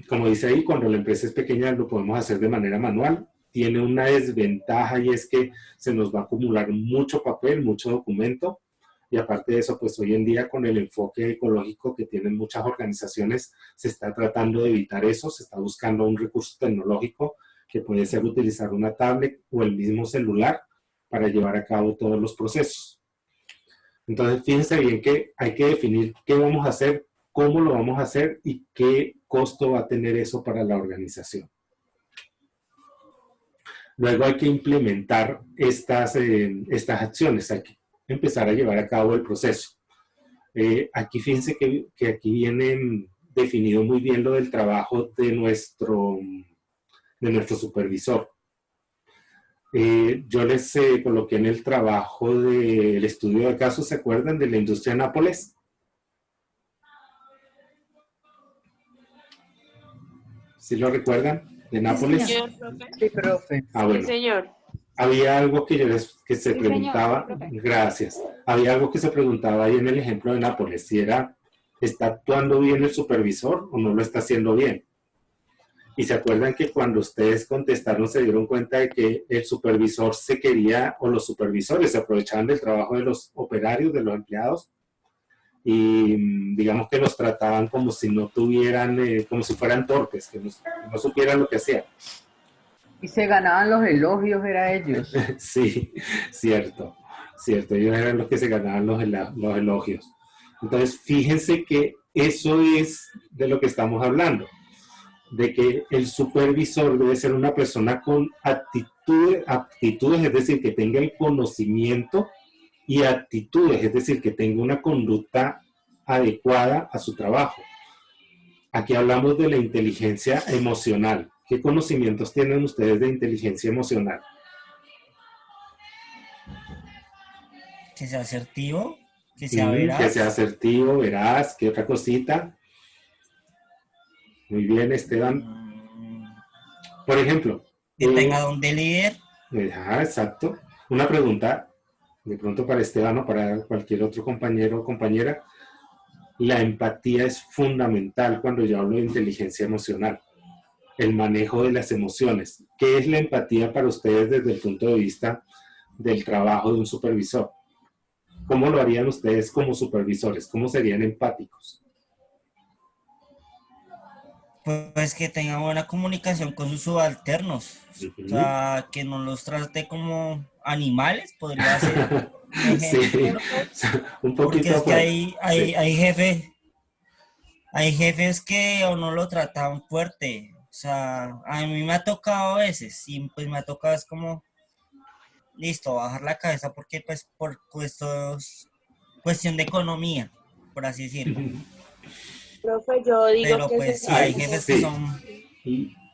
Speaker 1: Como dice ahí, cuando la empresa es pequeña lo podemos hacer de manera manual. Tiene una desventaja y es que se nos va a acumular mucho papel, mucho documento. Y aparte de eso, pues hoy en día con el enfoque ecológico que tienen muchas organizaciones, se está tratando de evitar eso, se está buscando un recurso tecnológico que puede ser utilizar una tablet o el mismo celular para llevar a cabo todos los procesos. Entonces, fíjense bien que hay que definir qué vamos a hacer, cómo lo vamos a hacer y qué costo va a tener eso para la organización. Luego hay que implementar estas acciones, hay que empezar a llevar a cabo el proceso. Aquí fíjense que aquí viene definido muy bien lo del trabajo de nuestro supervisor. Yo les coloqué en el trabajo del estudio de casos, ¿se acuerdan de la industria de Nápoles? ¿Sí lo recuerdan? ¿De Nápoles?
Speaker 2: Sí, señor.
Speaker 5: Sí, profe.
Speaker 1: Ah, bueno.
Speaker 2: Sí, señor.
Speaker 1: Había algo que se preguntaba, gracias, había algo que se preguntaba ahí en el ejemplo de Nápoles, si ¿está actuando bien el supervisor o no lo está haciendo bien? Y se acuerdan que cuando ustedes contestaron se dieron cuenta de que el supervisor se quería, o los supervisores se aprovechaban del trabajo de los operarios, de los empleados, y digamos que los trataban como si no tuvieran, como si fueran torpes, que no supieran lo que hacían.
Speaker 6: Y se ganaban los elogios, era ellos.
Speaker 1: Sí, cierto, ellos eran los que se ganaban los elogios. Entonces, fíjense que eso es de lo que estamos hablando, de que el supervisor debe ser una persona con aptitudes, es decir, que tenga el conocimiento y actitudes, es decir, que tenga una conducta adecuada a su trabajo. Aquí hablamos de la inteligencia emocional. ¿Qué conocimientos tienen ustedes de inteligencia emocional?
Speaker 3: Que sea asertivo, que sea veraz.
Speaker 1: Que sea asertivo, veraz. ¿Qué otra cosita? Muy bien, Esteban. Por ejemplo.
Speaker 3: Que tenga don de líder.
Speaker 1: Exacto. Una pregunta, de pronto para Esteban o para cualquier otro compañero o compañera. La empatía es fundamental cuando yo hablo de inteligencia emocional. El manejo de las emociones. ¿Qué es la empatía para ustedes desde el punto de vista del trabajo de un supervisor? ¿Cómo lo harían ustedes como supervisores? ¿Cómo serían empáticos?
Speaker 3: Pues que tenga buena comunicación con sus subalternos. O sea, que no los trate como animales, podría ser un
Speaker 1: Sí,
Speaker 3: ejemplo.
Speaker 1: un
Speaker 3: Porque
Speaker 1: poquito
Speaker 3: es que
Speaker 1: fuerte. Sí.
Speaker 3: hay jefes que o no lo tratan fuerte. O sea, a mí me ha tocado a veces, y pues me ha tocado es como, listo, bajar la cabeza porque pues por cuestión de economía, por así decirlo.
Speaker 2: Profe, yo digo
Speaker 3: Pero
Speaker 2: que ese
Speaker 3: pues
Speaker 2: es
Speaker 3: sí,
Speaker 1: Ay,
Speaker 3: hay jefes que
Speaker 1: sí.
Speaker 3: son...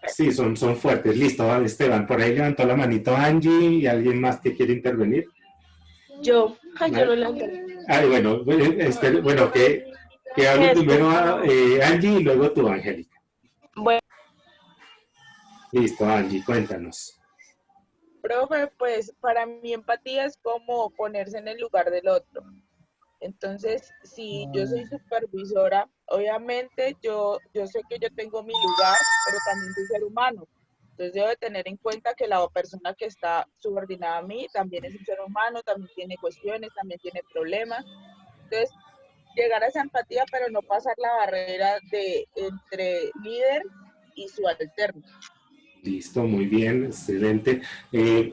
Speaker 1: Sí, son fuertes. Listo, Esteban. Por ahí levantó la manito Angie y alguien más que quiere intervenir.
Speaker 2: yo no la entiendo.
Speaker 1: Ay, bueno, bueno, que hable
Speaker 2: Que es
Speaker 1: primero
Speaker 2: como,
Speaker 1: Angie y luego tú, Angélica.
Speaker 2: bueno,
Speaker 1: Listo, Angie, cuéntanos.
Speaker 5: Profe, pues para mí empatía es como ponerse en el lugar del otro. Entonces, si yo soy supervisora, obviamente yo sé que yo tengo mi lugar, pero también soy ser humano. Entonces, debo de tener en cuenta que la persona que está subordinada a mí también es un ser humano, también tiene cuestiones, también tiene problemas. Entonces, llegar a esa empatía, pero no pasar la barrera de entre líder y subalterno.
Speaker 1: Listo, muy bien, excelente.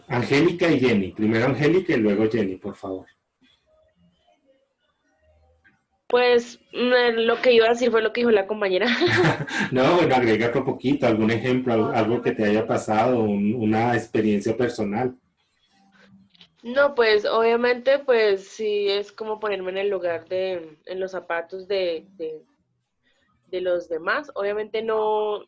Speaker 1: Angélica y Jenny. Primero Angélica y luego Jenny, por favor.
Speaker 2: pues lo que iba a decir fue lo que dijo la compañera.
Speaker 1: No, bueno, agrega otro poquito, algún ejemplo, algo que te haya pasado, una experiencia personal.
Speaker 2: No, pues obviamente, pues sí es como ponerme en el lugar en los zapatos de los demás. Obviamente no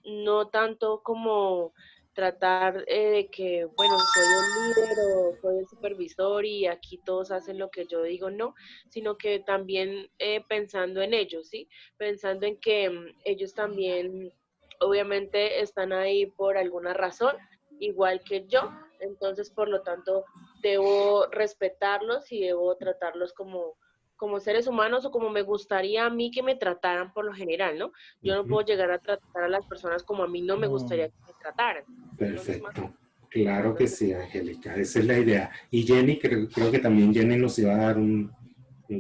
Speaker 2: tanto como tratar de que, bueno, soy el líder o soy el supervisor y aquí todos hacen lo que yo digo, no, sino que también pensando en ellos, ¿sí? Pensando en que ellos también obviamente están ahí por alguna razón, igual que yo. Entonces, por lo tanto, debo respetarlos y debo tratarlos como seres humanos o como me gustaría a mí que me trataran por lo general, ¿no? Yo no
Speaker 1: Ujú.
Speaker 2: puedo llegar a tratar a las personas como a mí no me gustaría que me trataran. Entonces, más
Speaker 1: Perfecto. Claro que
Speaker 2: o
Speaker 1: sí, Angélica. Esa es la idea. Y Jenny, creo que también Jenny nos iba a dar un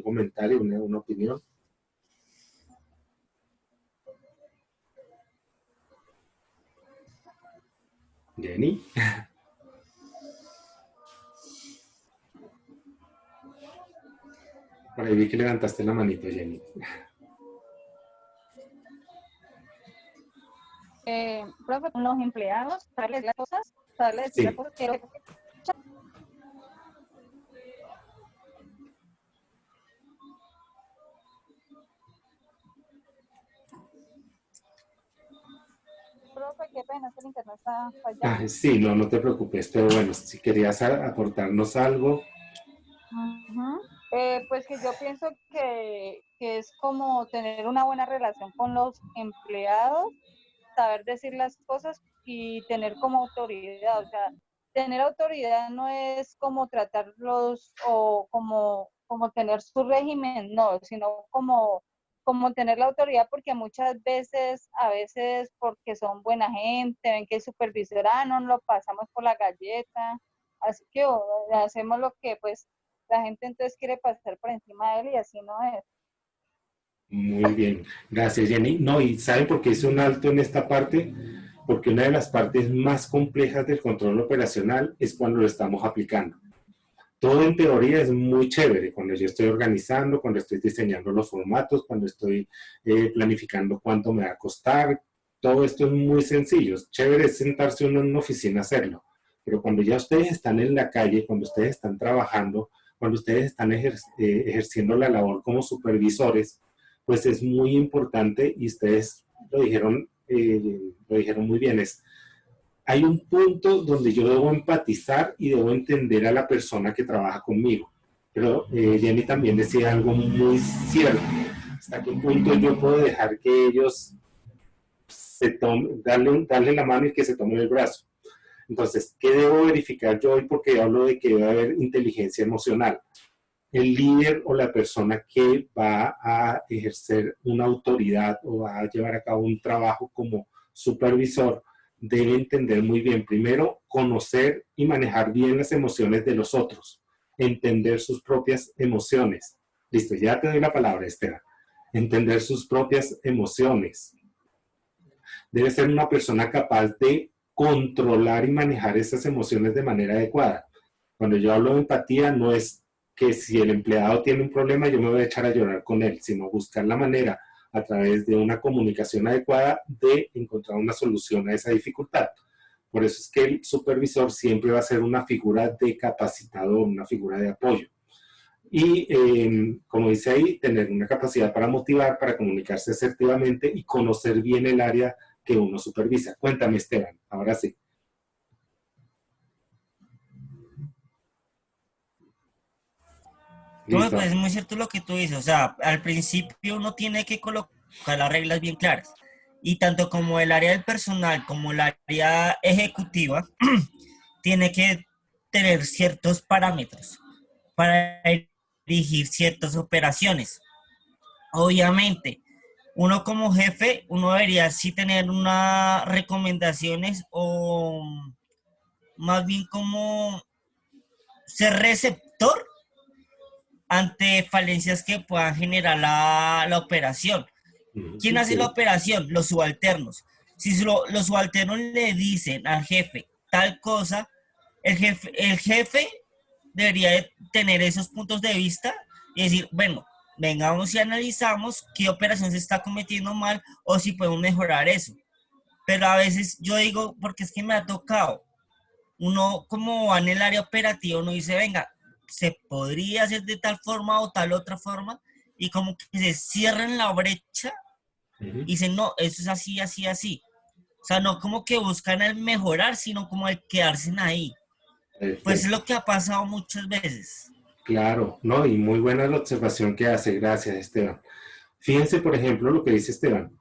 Speaker 1: comentario, una opinión. Jenny. Por ahí vi que levantaste la manito, Jenny.
Speaker 7: Profe, con los empleados, darles las cosas, darles las
Speaker 1: Sí.
Speaker 7: cosas que profe, qué pena, es que el internet está fallando.
Speaker 1: Sí, no te preocupes, pero bueno, si querías aportarnos algo.
Speaker 7: Pues que yo pienso que es como tener una buena relación con los empleados, saber decir las cosas y tener como autoridad. O sea, tener autoridad no es como tratarlos o como tener su régimen, no, sino como tener la autoridad porque muchas veces, a veces porque son buena gente, ven que el supervisor, no lo pasamos por la galleta, así que hacemos lo que pues la gente entonces quiere pasar por encima de él y así no es.
Speaker 1: Muy bien, gracias Jenny. No, y ¿saben por qué hice un alto en esta parte? Porque una de las partes más complejas del control operacional es cuando lo estamos aplicando. Todo en teoría es muy chévere, cuando yo estoy organizando, cuando estoy diseñando los formatos, cuando estoy planificando cuánto me va a costar, todo esto es muy sencillo. Chévere es sentarse uno en una oficina a hacerlo, pero cuando ya ustedes están en la calle, cuando ustedes están trabajando, cuando ustedes están ejerciendo la labor como supervisores, pues es muy importante y ustedes lo dijeron muy bien, hay un punto donde yo debo empatizar y debo entender a la persona que trabaja conmigo. Pero Jenny también decía algo muy cierto. ¿Hasta qué punto yo puedo dejar que ellos darle la mano y que se tomen el brazo? Entonces, ¿qué debo verificar yo hoy? Porque hablo de que debe haber inteligencia emocional. El líder o la persona que va a ejercer una autoridad o va a llevar a cabo un trabajo como supervisor debe entender muy bien, primero, conocer y manejar bien las emociones de los otros, entender sus propias emociones. Listo, ya te doy la palabra, Estela. Entender sus propias emociones. debe ser una persona capaz de controlar y manejar esas emociones de manera adecuada. Cuando yo hablo de empatía, no es que si el empleado tiene un problema, yo me voy a echar a llorar con él, sino buscar la manera, a través de una comunicación adecuada, de encontrar una solución a esa dificultad. Por eso es que el supervisor siempre va a ser una figura de capacitador, una figura de apoyo. Y, como dice ahí, tener una capacidad para motivar, para comunicarse asertivamente y conocer bien el área que uno supervisa. Cuéntame, Esteban, ahora sí.
Speaker 3: No, pues es muy cierto lo que tú dices, o sea, al principio uno tiene que colocar las reglas bien claras. Y tanto como el área del personal como el área ejecutiva tiene que tener ciertos parámetros para dirigir ciertas operaciones. Obviamente, uno como jefe, uno debería sí tener unas recomendaciones o más bien como ser receptor ante falencias que puedan generar la operación. ¿Quién hace la operación? Los subalternos. Si los subalternos le dicen al jefe tal cosa, el jefe debería de tener esos puntos de vista y decir, bueno, vengamos y analizamos qué operación se está cometiendo mal o si podemos mejorar eso. Pero a veces yo digo, porque es que me ha tocado, uno como va en el área operativa, uno dice, venga, se podría hacer de tal forma o tal otra forma, y como que se cierran la brecha y dicen, no, eso es así, así, así. O sea, no como que buscan el mejorar, sino como el quedarse ahí.
Speaker 1: Perfecto.
Speaker 3: Pues es lo que ha pasado muchas veces.
Speaker 1: Claro, no, y muy buena la observación que hace, gracias, Esteban. Fíjense, por ejemplo, lo que dice Esteban.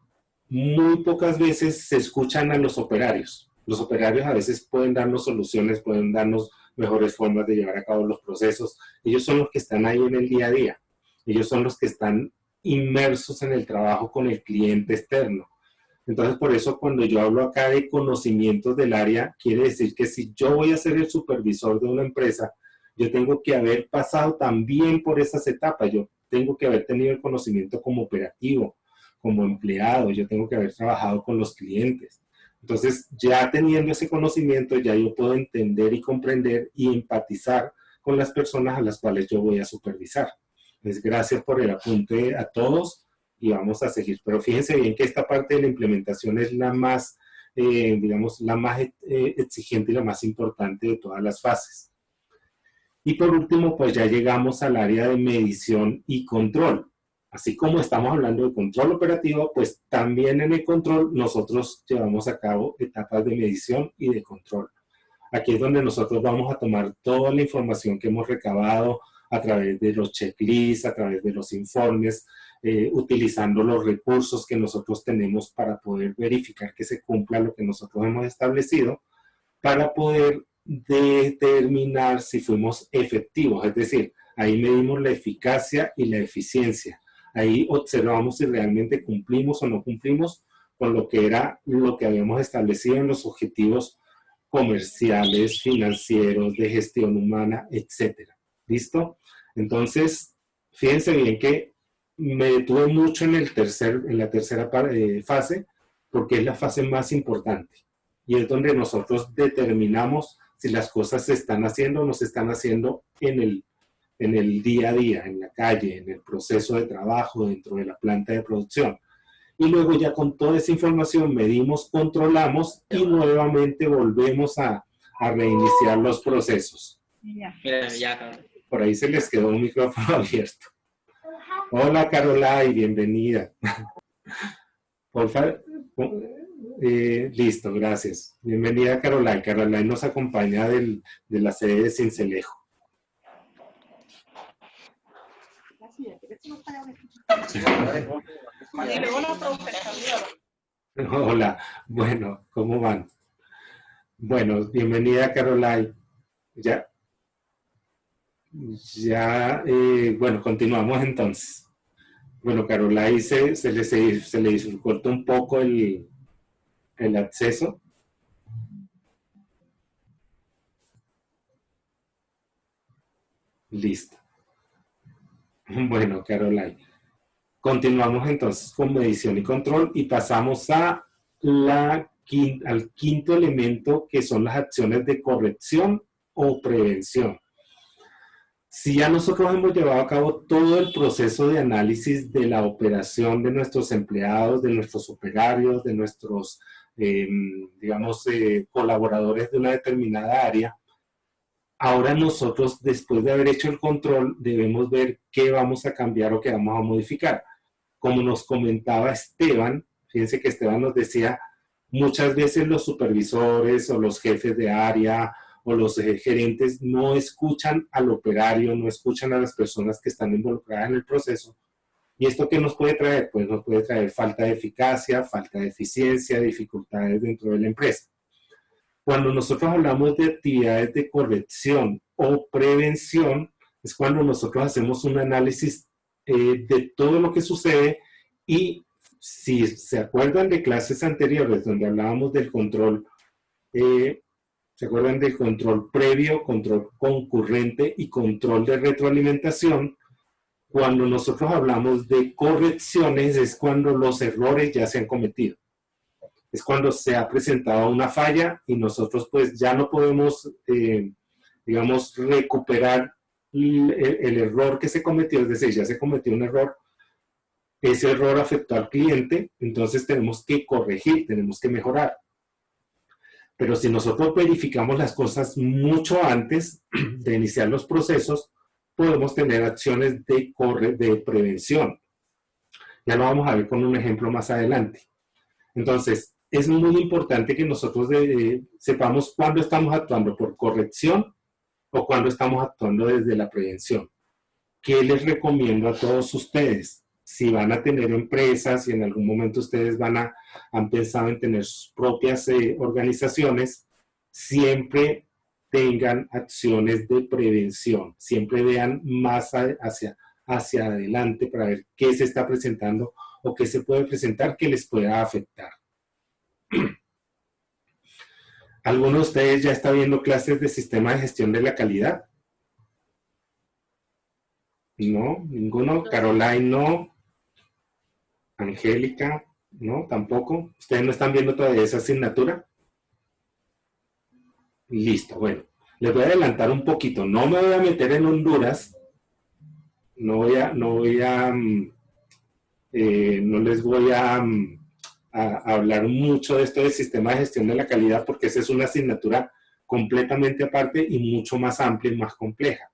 Speaker 1: Muy pocas veces se escuchan a los operarios. Los operarios a veces pueden darnos soluciones, pueden darnos mejores formas de llevar a cabo los procesos. Ellos son los que están ahí en el día a día. Ellos son los que están inmersos en el trabajo con el cliente externo. Entonces, por eso cuando yo hablo acá de conocimientos del área, quiere decir que si yo voy a ser el supervisor de una empresa, yo tengo que haber pasado también por esas etapas. Yo tengo que haber tenido el conocimiento como operativo, como empleado. Yo tengo que haber trabajado con los clientes. Entonces, ya teniendo ese conocimiento, ya yo puedo entender y comprender y empatizar con las personas a las cuales yo voy a supervisar. Entonces, gracias por el apunte a todos y vamos a seguir. Pero fíjense bien que esta parte de la implementación es la más, digamos, la más exigente y la más importante de todas las fases. Y por último, pues ya llegamos al área de medición y control. Así como estamos hablando de control operativo, pues también en el control nosotros llevamos a cabo etapas de medición y de control. Aquí es donde nosotros vamos a tomar toda la información que hemos recabado a través de los checklists, a través de los informes, utilizando los recursos que nosotros tenemos para poder verificar que se cumpla lo que nosotros hemos establecido, para poder determinar si fuimos efectivos. Es decir, ahí medimos la eficacia y la eficiencia. Ahí observamos si realmente cumplimos o no cumplimos con lo que era lo que habíamos establecido en los objetivos comerciales, financieros, de gestión humana, etcétera. ¿Listo? Entonces, fíjense bien que me detuve mucho en la tercera fase, porque es la fase más importante. Y es donde nosotros determinamos si las cosas se están haciendo o no se están haciendo en el día a día, en la calle, en el proceso de trabajo, dentro de la planta de producción. Y luego ya con toda esa información medimos, controlamos y nuevamente volvemos a reiniciar los procesos. Por ahí se les quedó un micrófono abierto. Hola Carola y bienvenida. Por favor, listo, gracias. Bienvenida Caroline. Caroline nos acompaña de la sede de Cincelejo. Hola, bueno, ¿cómo van? Bueno, bienvenida Caroline. Bueno, continuamos entonces. Bueno, Caroline se le dificulta un poco el acceso. Listo. Bueno, Caroline. Continuamos entonces con medición y control y pasamos a al quinto elemento, que son las acciones de corrección o prevención. Si ya nosotros hemos llevado a cabo todo el proceso de análisis de la operación de nuestros empleados, de nuestros operarios, de nuestros, colaboradores de una determinada área, ahora nosotros, después de haber hecho el control, debemos ver qué vamos a cambiar o qué vamos a modificar. Como nos comentaba Esteban, fíjense que Esteban nos decía, muchas veces los supervisores o los jefes de área o los gerentes no escuchan al operario, no escuchan a las personas que están involucradas en el proceso. ¿Y esto qué nos puede traer? Pues nos puede traer falta de eficacia, falta de eficiencia, dificultades dentro de la empresa. Cuando nosotros hablamos de actividades de corrección o prevención, es cuando nosotros hacemos un análisis de todo lo que sucede, y si se acuerdan de clases anteriores donde hablábamos del control, ¿se acuerdan del control previo, control concurrente y control de retroalimentación? Cuando nosotros hablamos de correcciones es cuando los errores ya se han cometido. Es cuando se ha presentado una falla y nosotros pues ya no podemos, recuperar el error que se cometió, es decir, ya se cometió un error, ese error afectó al cliente, entonces tenemos que corregir, tenemos que mejorar. Pero si nosotros verificamos las cosas mucho antes de iniciar los procesos, podemos tener acciones de prevención. Ya lo vamos a ver con un ejemplo más adelante. Entonces, es muy importante que nosotros sepamos cuándo estamos actuando por corrección o cuándo estamos actuando desde la prevención. ¿Qué les recomiendo a todos ustedes? Si van a tener empresas, si en algún momento ustedes han pensado en tener sus propias organizaciones, siempre tengan acciones de prevención. Siempre vean más hacia adelante para ver qué se está presentando o qué se puede presentar que les pueda afectar. ¿Alguno de ustedes ya está viendo clases de sistema de gestión de la calidad? No, ninguno. Caroline, no. Angélica, no, tampoco. ¿Ustedes no están viendo todavía esa asignatura? Listo, bueno. Les voy a adelantar un poquito. No me voy a meter en Honduras. No les voy a hablar mucho de esto del sistema de gestión de la calidad, porque esa es una asignatura completamente aparte y mucho más amplia y más compleja.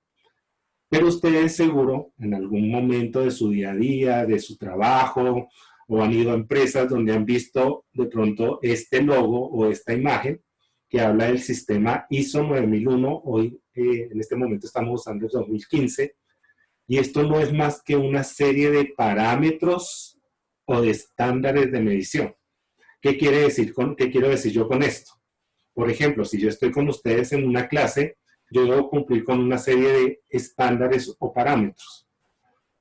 Speaker 1: Pero ustedes seguro en algún momento de su día a día, de su trabajo, o han ido a empresas donde han visto de pronto este logo o esta imagen que habla del sistema ISO 9001. Hoy en este momento estamos usando el 2015, y esto no es más que una serie de parámetros o de estándares de medición. ¿Qué quiero decir yo con esto? Por ejemplo, si yo estoy con ustedes en una clase, yo debo cumplir con una serie de estándares o parámetros.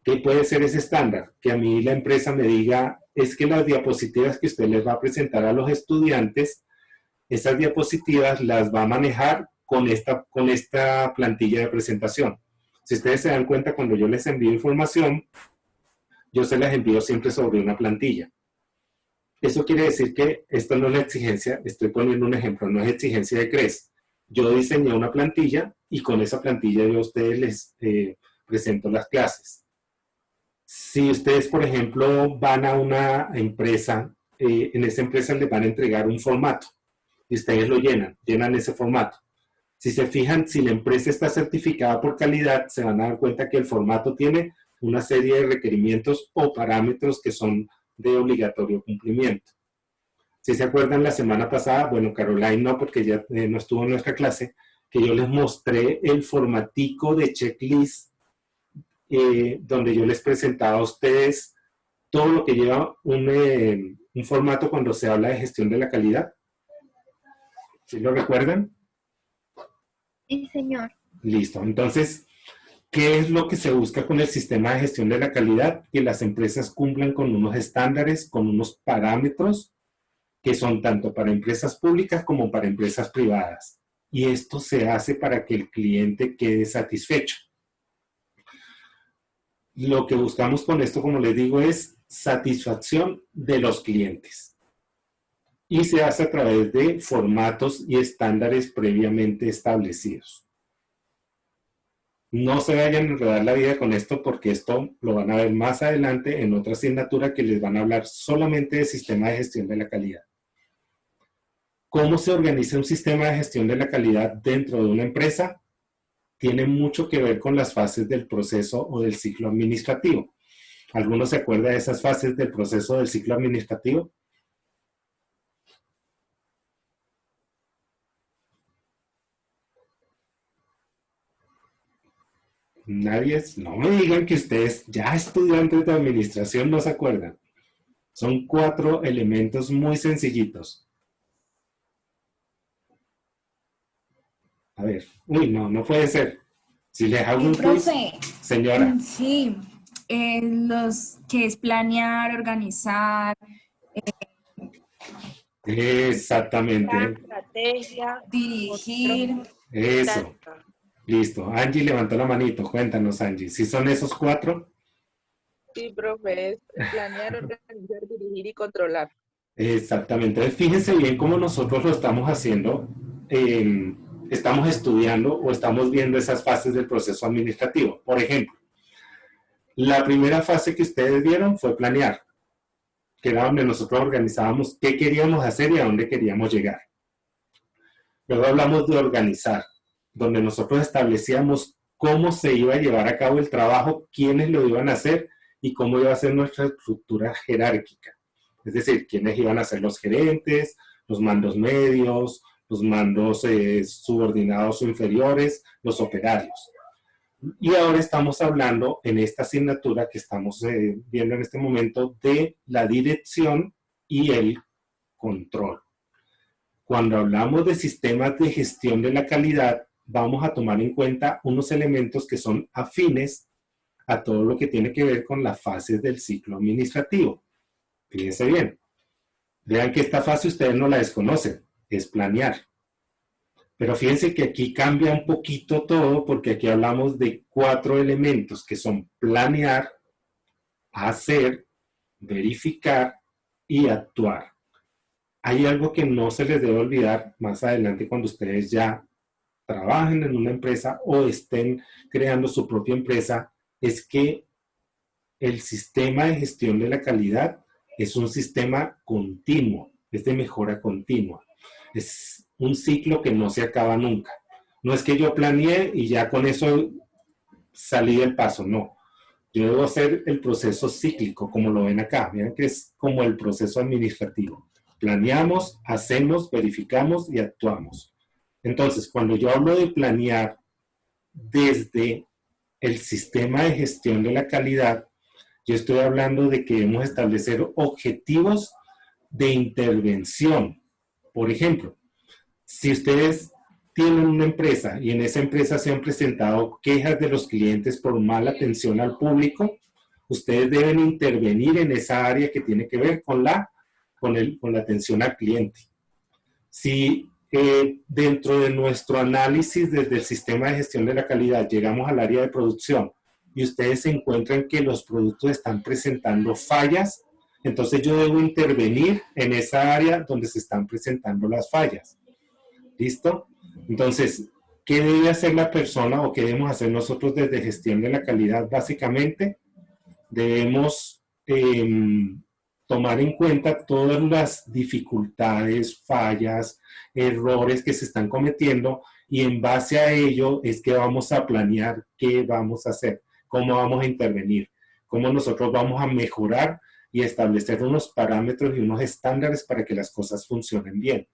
Speaker 1: ¿Qué puede ser ese estándar? Que a mí la empresa me diga, es que las diapositivas que usted les va a presentar a los estudiantes, esas diapositivas las va a manejar con esta plantilla de presentación. Si ustedes se dan cuenta, cuando yo les envío información, yo se las envío siempre sobre una plantilla. Eso quiere decir que esto no es la exigencia, estoy poniendo un ejemplo, no es exigencia de CRES. Yo diseñé una plantilla y con esa plantilla yo a ustedes les presento las clases. Si ustedes, por ejemplo, van a una empresa, en esa empresa les van a entregar un formato y ustedes lo llenan ese formato. Si se fijan, si la empresa está certificada por calidad, se van a dar cuenta que el formato tiene una serie de requerimientos o parámetros que son de obligatorio cumplimiento. Si se acuerdan la semana pasada, bueno, Caroline no, porque ya no estuvo en nuestra clase, que yo les mostré el formatico de checklist donde yo les presentaba a ustedes todo lo que lleva un formato cuando se habla de gestión de la calidad. ¿Sí lo recuerdan?
Speaker 8: Sí, señor.
Speaker 1: Listo. Entonces, ¿qué es lo que se busca con el sistema de gestión de la calidad? Que las empresas cumplan con unos estándares, con unos parámetros que son tanto para empresas públicas como para empresas privadas. Y esto se hace para que el cliente quede satisfecho. Lo que buscamos con esto, como les digo, es satisfacción de los clientes. y se hace a través de formatos y estándares previamente establecidos. No se vayan a enredar la vida con esto porque esto lo van a ver más adelante en otra asignatura que les van a hablar solamente de sistema de gestión de la calidad. ¿Cómo se organiza un sistema de gestión de la calidad dentro de una empresa? Tiene mucho que ver con las fases del proceso o del ciclo administrativo. ¿Alguno se acuerda de esas fases del proceso del ciclo administrativo? Nadie, no me digan que ustedes, ya estudiantes de administración, no se acuerdan. Son 4 elementos muy sencillitos. A ver, uy, no puede ser. Si les hago un quiz,
Speaker 9: profe,
Speaker 1: señora.
Speaker 9: sí, los que es planear, organizar,
Speaker 1: Exactamente.
Speaker 2: Estrategia.
Speaker 9: dirigir.
Speaker 1: Eso. Listo. Angie levantó la manito. Cuéntanos, Angie. ¿Si son esos 4?
Speaker 5: Sí, profe, es planear, organizar, dirigir y controlar.
Speaker 1: Exactamente. Entonces, fíjense bien cómo nosotros lo estamos haciendo. Estamos estudiando o estamos viendo esas fases del proceso administrativo. Por ejemplo, la primera fase que ustedes vieron fue planear, que era donde nosotros organizábamos qué queríamos hacer y a dónde queríamos llegar. Luego hablamos de organizar, donde nosotros establecíamos cómo se iba a llevar a cabo el trabajo, quiénes lo iban a hacer y cómo iba a ser nuestra estructura jerárquica. Es decir, quiénes iban a ser los gerentes, los mandos medios, los mandos subordinados o inferiores, los operarios. Y ahora estamos hablando en esta asignatura que estamos viendo en este momento de la dirección y el control. Cuando hablamos de sistemas de gestión de la calidad, vamos a tomar en cuenta unos elementos que son afines a todo lo que tiene que ver con las fases del ciclo administrativo. Fíjense bien. Vean que esta fase ustedes no la desconocen, es planear. Pero fíjense que aquí cambia un poquito todo porque aquí hablamos de 4 elementos que son planear, hacer, verificar y actuar. Hay algo que no se les debe olvidar más adelante cuando ustedes ya trabajen en una empresa o estén creando su propia empresa, es que el sistema de gestión de la calidad es un sistema continuo, es de mejora continua. Es un ciclo que no se acaba nunca. No es que yo planeé y ya con eso salí del paso, no. Yo debo hacer el proceso cíclico, como lo ven acá. Vean que es como el proceso administrativo. Planeamos, hacemos, verificamos y actuamos. Entonces, cuando yo hablo de planear desde el sistema de gestión de la calidad, yo estoy hablando de que debemos establecer objetivos de intervención. Por ejemplo, si ustedes tienen una empresa y en esa empresa se han presentado quejas de los clientes por mala atención al público, ustedes deben intervenir en esa área que tiene que ver con la atención al cliente. Si dentro de nuestro análisis desde el sistema de gestión de la calidad llegamos al área de producción y ustedes encuentran que los productos están presentando fallas, entonces yo debo intervenir en esa área donde se están presentando las fallas. ¿Listo? Entonces, ¿qué debe hacer la persona o qué debemos hacer nosotros desde gestión de la calidad? Básicamente, debemos tomar en cuenta todas las dificultades, fallas, errores que se están cometiendo y en base a ello es que vamos a planear qué vamos a hacer, cómo vamos a intervenir, cómo nosotros vamos a mejorar y establecer unos parámetros y unos estándares para que las cosas funcionen bien.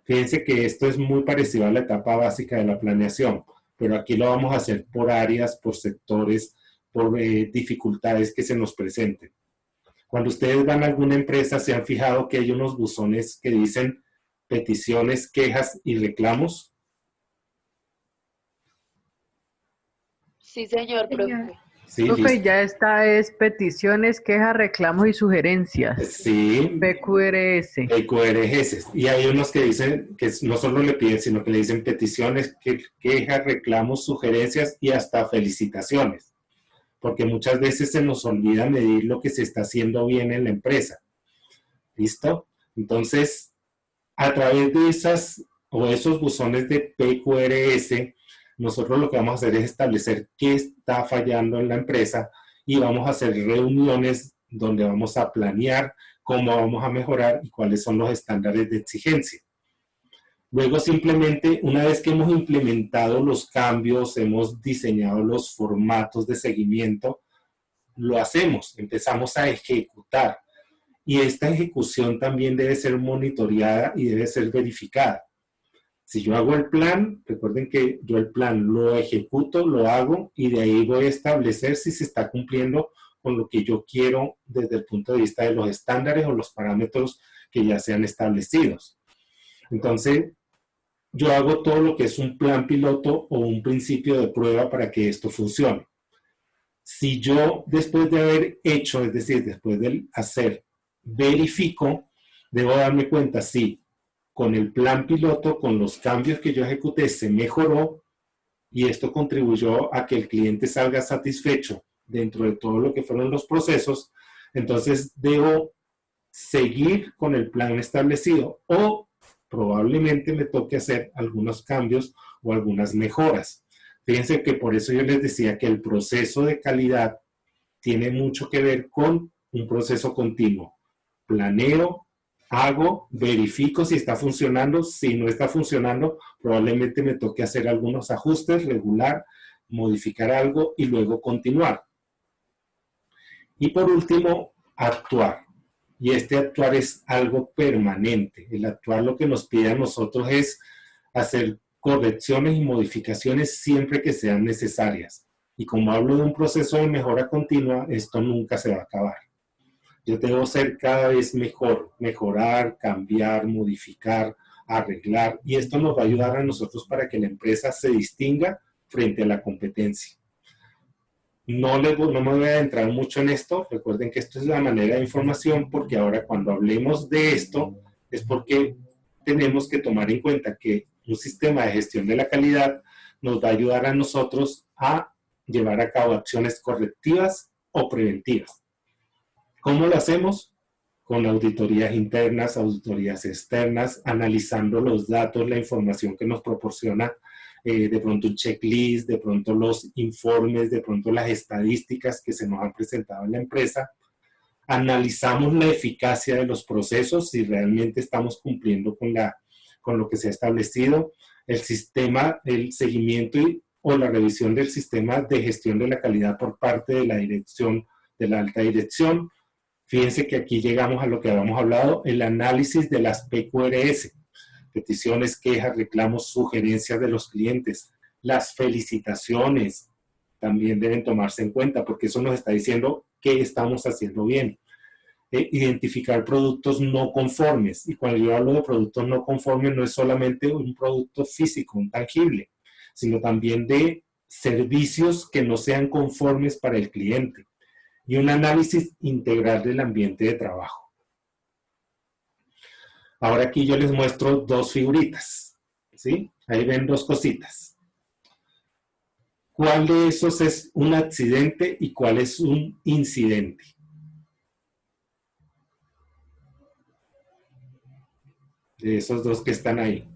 Speaker 1: Fíjense que esto es muy parecido a la etapa básica de la planeación, pero aquí lo vamos a hacer por áreas, por sectores, por dificultades que se nos presenten. Cuando ustedes van a alguna empresa, ¿se han fijado que hay unos buzones que dicen peticiones, quejas y reclamos?
Speaker 2: Sí, señor, profe.
Speaker 1: Sí,
Speaker 6: Profe,
Speaker 1: listo.
Speaker 6: ya está, es peticiones, quejas, reclamos y sugerencias.
Speaker 1: Sí.
Speaker 6: PQRS.
Speaker 1: PQRS. Y hay unos que dicen que no solo le piden, sino que le dicen peticiones, quejas, reclamos, sugerencias y hasta felicitaciones. Porque muchas veces se nos olvida medir lo que se está haciendo bien en la empresa. ¿Listo? Entonces, a través de esas o esos buzones de PQRS, nosotros lo que vamos a hacer es establecer qué está fallando en la empresa y vamos a hacer reuniones donde vamos a planear cómo vamos a mejorar y cuáles son los estándares de exigencia. Luego simplemente, una vez que hemos implementado los cambios, hemos diseñado los formatos de seguimiento, lo hacemos, empezamos a ejecutar. Y esta ejecución también debe ser monitoreada y debe ser verificada. Si yo hago el plan, recuerden que yo el plan lo ejecuto, lo hago y de ahí voy a establecer si se está cumpliendo con lo que yo quiero desde el punto de vista de los estándares o los parámetros que ya sean establecidos. Entonces, yo hago todo lo que es un plan piloto o un principio de prueba para que esto funcione. Si yo, después de haber hecho, es decir, después de hacer, verifico, debo darme cuenta si con el plan piloto, con los cambios que yo ejecuté, se mejoró y esto contribuyó a que el cliente salga satisfecho dentro de todo lo que fueron los procesos. Entonces, debo seguir con el plan establecido o probablemente me toque hacer algunos cambios o algunas mejoras. Fíjense que por eso yo les decía que el proceso de calidad tiene mucho que ver con un proceso continuo. Planeo, hago, verifico si está funcionando. Si no está funcionando, probablemente me toque hacer algunos ajustes, regular, modificar algo y luego continuar. Y por último, actuar. Y este actuar es algo permanente. El actuar lo que nos pide a nosotros es hacer correcciones y modificaciones siempre que sean necesarias. Y como hablo de un proceso de mejora continua, esto nunca se va a acabar. Yo debo ser cada vez mejor, mejorar, cambiar, modificar, arreglar. Y esto nos va a ayudar a nosotros para que la empresa se distinga frente a la competencia. No me voy a adentrar mucho en esto. Recuerden que esto es la manera de información porque ahora cuando hablemos de esto es porque tenemos que tomar en cuenta que un sistema de gestión de la calidad nos va a ayudar a nosotros a llevar a cabo acciones correctivas o preventivas. ¿Cómo lo hacemos? Con auditorías internas, auditorías externas, analizando los datos, la información que nos proporciona de pronto un checklist, de pronto los informes, de pronto las estadísticas que se nos han presentado en la empresa. Analizamos la eficacia de los procesos, si realmente estamos cumpliendo con lo que se ha establecido, el sistema, el seguimiento o la revisión del sistema de gestión de la calidad por parte de la dirección, de la alta dirección. Fíjense que aquí llegamos a lo que habíamos hablado, el análisis de las PQRS. Peticiones, quejas, reclamos, sugerencias de los clientes. Las felicitaciones también deben tomarse en cuenta porque eso nos está diciendo qué estamos haciendo bien. Identificar productos no conformes. Y cuando yo hablo de productos no conformes no es solamente un producto físico, un tangible, sino también de servicios que no sean conformes para el cliente. Y un análisis integral del ambiente de trabajo. Ahora aquí yo les muestro dos figuritas, ¿sí? Ahí ven dos cositas. ¿Cuál de esos es un accidente y cuál es un incidente? De esos dos que están ahí.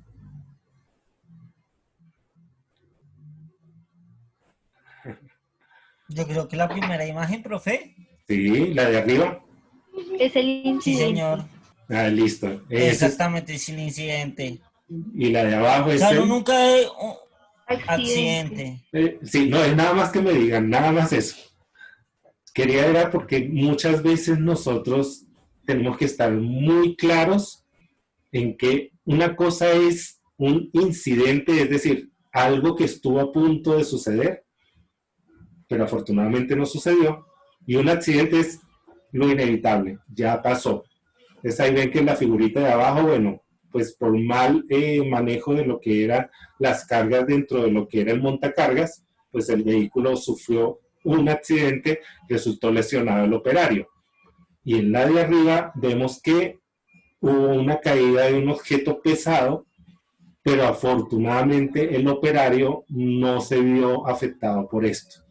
Speaker 3: Yo creo que la primera imagen, profe.
Speaker 1: Sí, la de arriba.
Speaker 8: Es el incidente.
Speaker 3: Sí, señor.
Speaker 1: Ah, listo.
Speaker 3: Exactamente, es el incidente.
Speaker 1: Y la de abajo es
Speaker 3: Claro,
Speaker 1: el...
Speaker 3: nunca hay accidente.
Speaker 1: Sí, no, es nada más que me digan, nada más eso. Quería era porque muchas veces nosotros tenemos que estar muy claros en que una cosa es un incidente, es decir, algo que estuvo a punto de suceder, pero afortunadamente no sucedió, y un accidente es lo inevitable, ya pasó. Entonces ahí ven que en la figurita de abajo, bueno, pues por mal manejo de lo que eran las cargas dentro de lo que era el montacargas, pues el vehículo sufrió un accidente, resultó lesionado el operario. Y en la de arriba vemos que hubo una caída de un objeto pesado, pero afortunadamente el operario no se vio afectado por esto.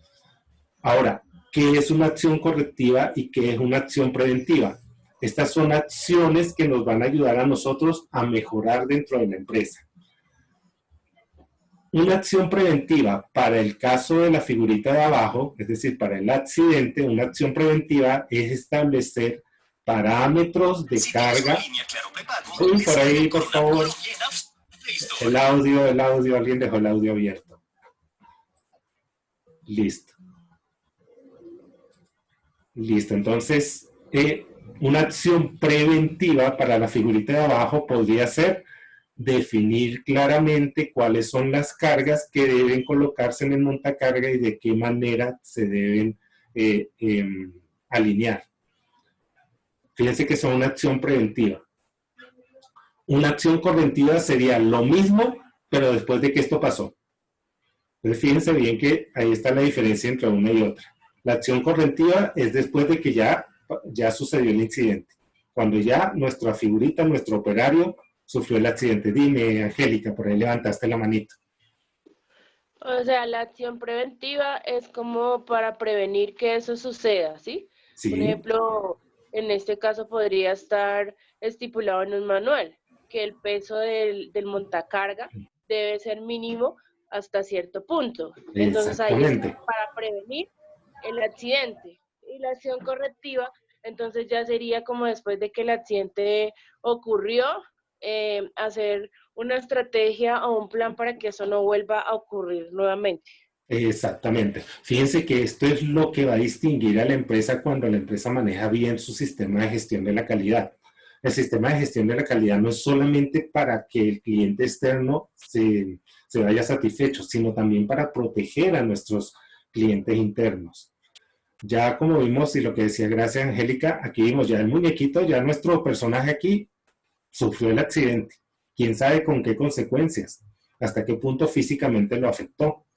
Speaker 1: Ahora, ¿qué es una acción correctiva y qué es una acción preventiva? Estas son acciones que nos van a ayudar a nosotros a mejorar dentro de la empresa. Una acción preventiva para el caso de la figurita de abajo, es decir, para el accidente, una acción preventiva es establecer parámetros de carga. Uy, por ahí, por favor. El audio, alguien dejó el audio abierto. Listo. Listo, entonces, una acción preventiva para la figurita de abajo podría ser definir claramente cuáles son las cargas que deben colocarse en el montacarga y de qué manera se deben alinear. Fíjense que son una acción preventiva. Una acción correctiva sería lo mismo, pero después de que esto pasó. Entonces fíjense bien que ahí está la diferencia entre una y otra. La acción correctiva es después de que ya sucedió el incidente. Cuando ya nuestra figurita, nuestro operario, sufrió el accidente. Dime, Angélica, por ahí levantaste la manito.
Speaker 2: O sea, la acción preventiva es como para prevenir que eso suceda, ¿sí?
Speaker 1: Sí.
Speaker 2: Por ejemplo, en este caso podría estar estipulado en un manual que el peso del montacarga debe ser mínimo hasta cierto punto. Entonces ahí es para prevenir el accidente. Y la acción correctiva, entonces ya sería como después de que el accidente ocurrió, hacer una estrategia o un plan para que eso no vuelva a ocurrir nuevamente.
Speaker 1: Exactamente. Fíjense que esto es lo que va a distinguir a la empresa cuando la empresa maneja bien su sistema de gestión de la calidad. El sistema de gestión de la calidad no es solamente para que el cliente externo se vaya satisfecho, sino también para proteger a nuestros clientes internos. Ya como vimos, y lo que decía gracias Angélica, aquí vimos ya el muñequito, ya nuestro personaje aquí sufrió el accidente. ¿Quién sabe con qué consecuencias? ¿Hasta qué punto físicamente lo afectó?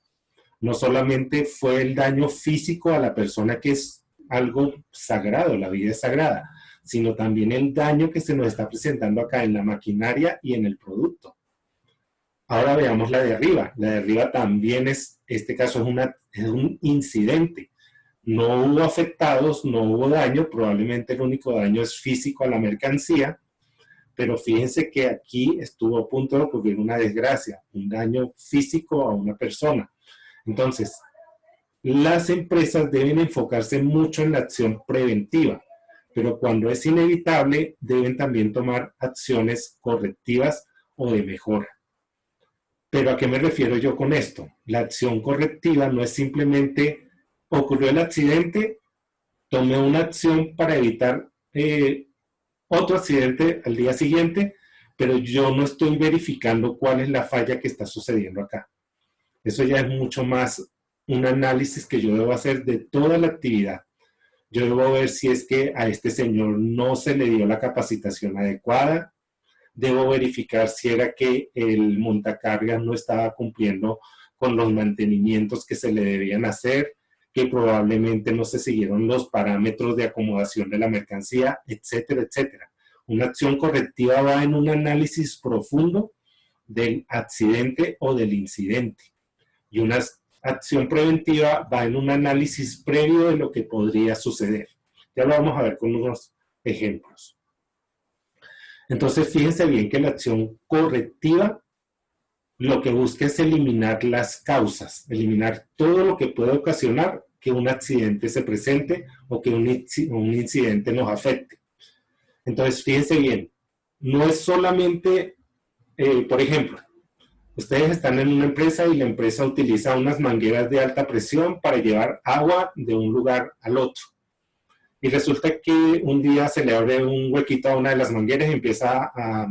Speaker 1: No solamente fue el daño físico a la persona, que es algo sagrado, la vida es sagrada, sino también el daño que se nos está presentando acá en la maquinaria y en el producto. Ahora veamos la de arriba. La de arriba también este caso es un incidente. No hubo afectados, no hubo daño, probablemente el único daño es físico a la mercancía, pero fíjense que aquí estuvo a punto de ocurrir una desgracia, un daño físico a una persona. Entonces, las empresas deben enfocarse mucho en la acción preventiva, pero cuando es inevitable, deben también tomar acciones correctivas o de mejora. ¿Pero a qué me refiero yo con esto? La acción correctiva no es simplemente, ocurrió el accidente, tomé una acción para evitar otro accidente al día siguiente, pero yo no estoy verificando cuál es la falla que está sucediendo acá. Eso ya es mucho más un análisis que yo debo hacer de toda la actividad. Yo debo ver si es que a este señor no se le dio la capacitación adecuada. Debo verificar si era que el montacargas no estaba cumpliendo con los mantenimientos que se le debían hacer, que probablemente no se siguieron los parámetros de acomodación de la mercancía, etcétera, etcétera. Una acción correctiva va en un análisis profundo del accidente o del incidente. Y una acción preventiva va en un análisis previo de lo que podría suceder. Ya lo vamos a ver con unos ejemplos. Entonces, fíjense bien que la acción correctiva lo que busca es eliminar las causas, eliminar todo lo que puede ocasionar que un accidente se presente o que un incidente nos afecte. Entonces, fíjense bien, no es solamente, por ejemplo, ustedes están en una empresa y la empresa utiliza unas mangueras de alta presión para llevar agua de un lugar al otro. Y resulta que un día se le abre un huequito a una de las mangueras y empieza a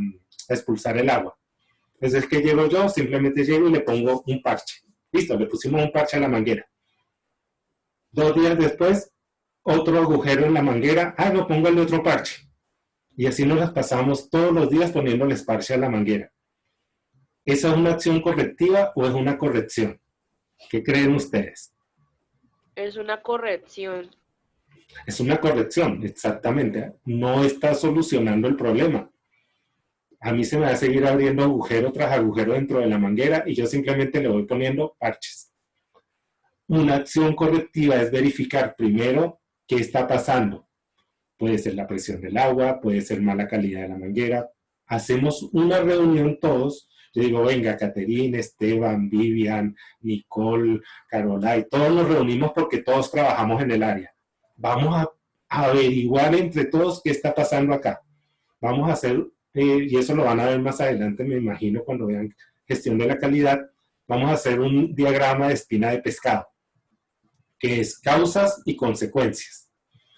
Speaker 1: expulsar el agua. Entonces, ¿qué llego yo? Simplemente llego y le pongo un parche. Listo, le pusimos un parche a la manguera. 2 días después, otro agujero en la manguera. Ah, no, pongo el otro parche. Y así nos las pasamos todos los días poniéndoles parche a la manguera. ¿Esa es una acción correctiva o es una corrección? ¿Qué creen ustedes?
Speaker 2: Es una corrección.
Speaker 1: Es una corrección, exactamente. No está solucionando el problema. A mí se me va a seguir abriendo agujero tras agujero dentro de la manguera y yo simplemente le voy poniendo parches. Una acción correctiva es verificar primero qué está pasando. puede ser la presión del agua, puede ser mala calidad de la manguera. Hacemos una reunión todos. Yo digo, venga, Caterine, Esteban, Vivian, Nicole, Carola, y todos nos reunimos porque todos trabajamos en el área. Vamos a averiguar entre todos qué está pasando acá. Vamos a hacer, y eso lo van a ver más adelante, me imagino, cuando vean gestión de la calidad, vamos a hacer un diagrama de espina de pescado, que es causas y consecuencias.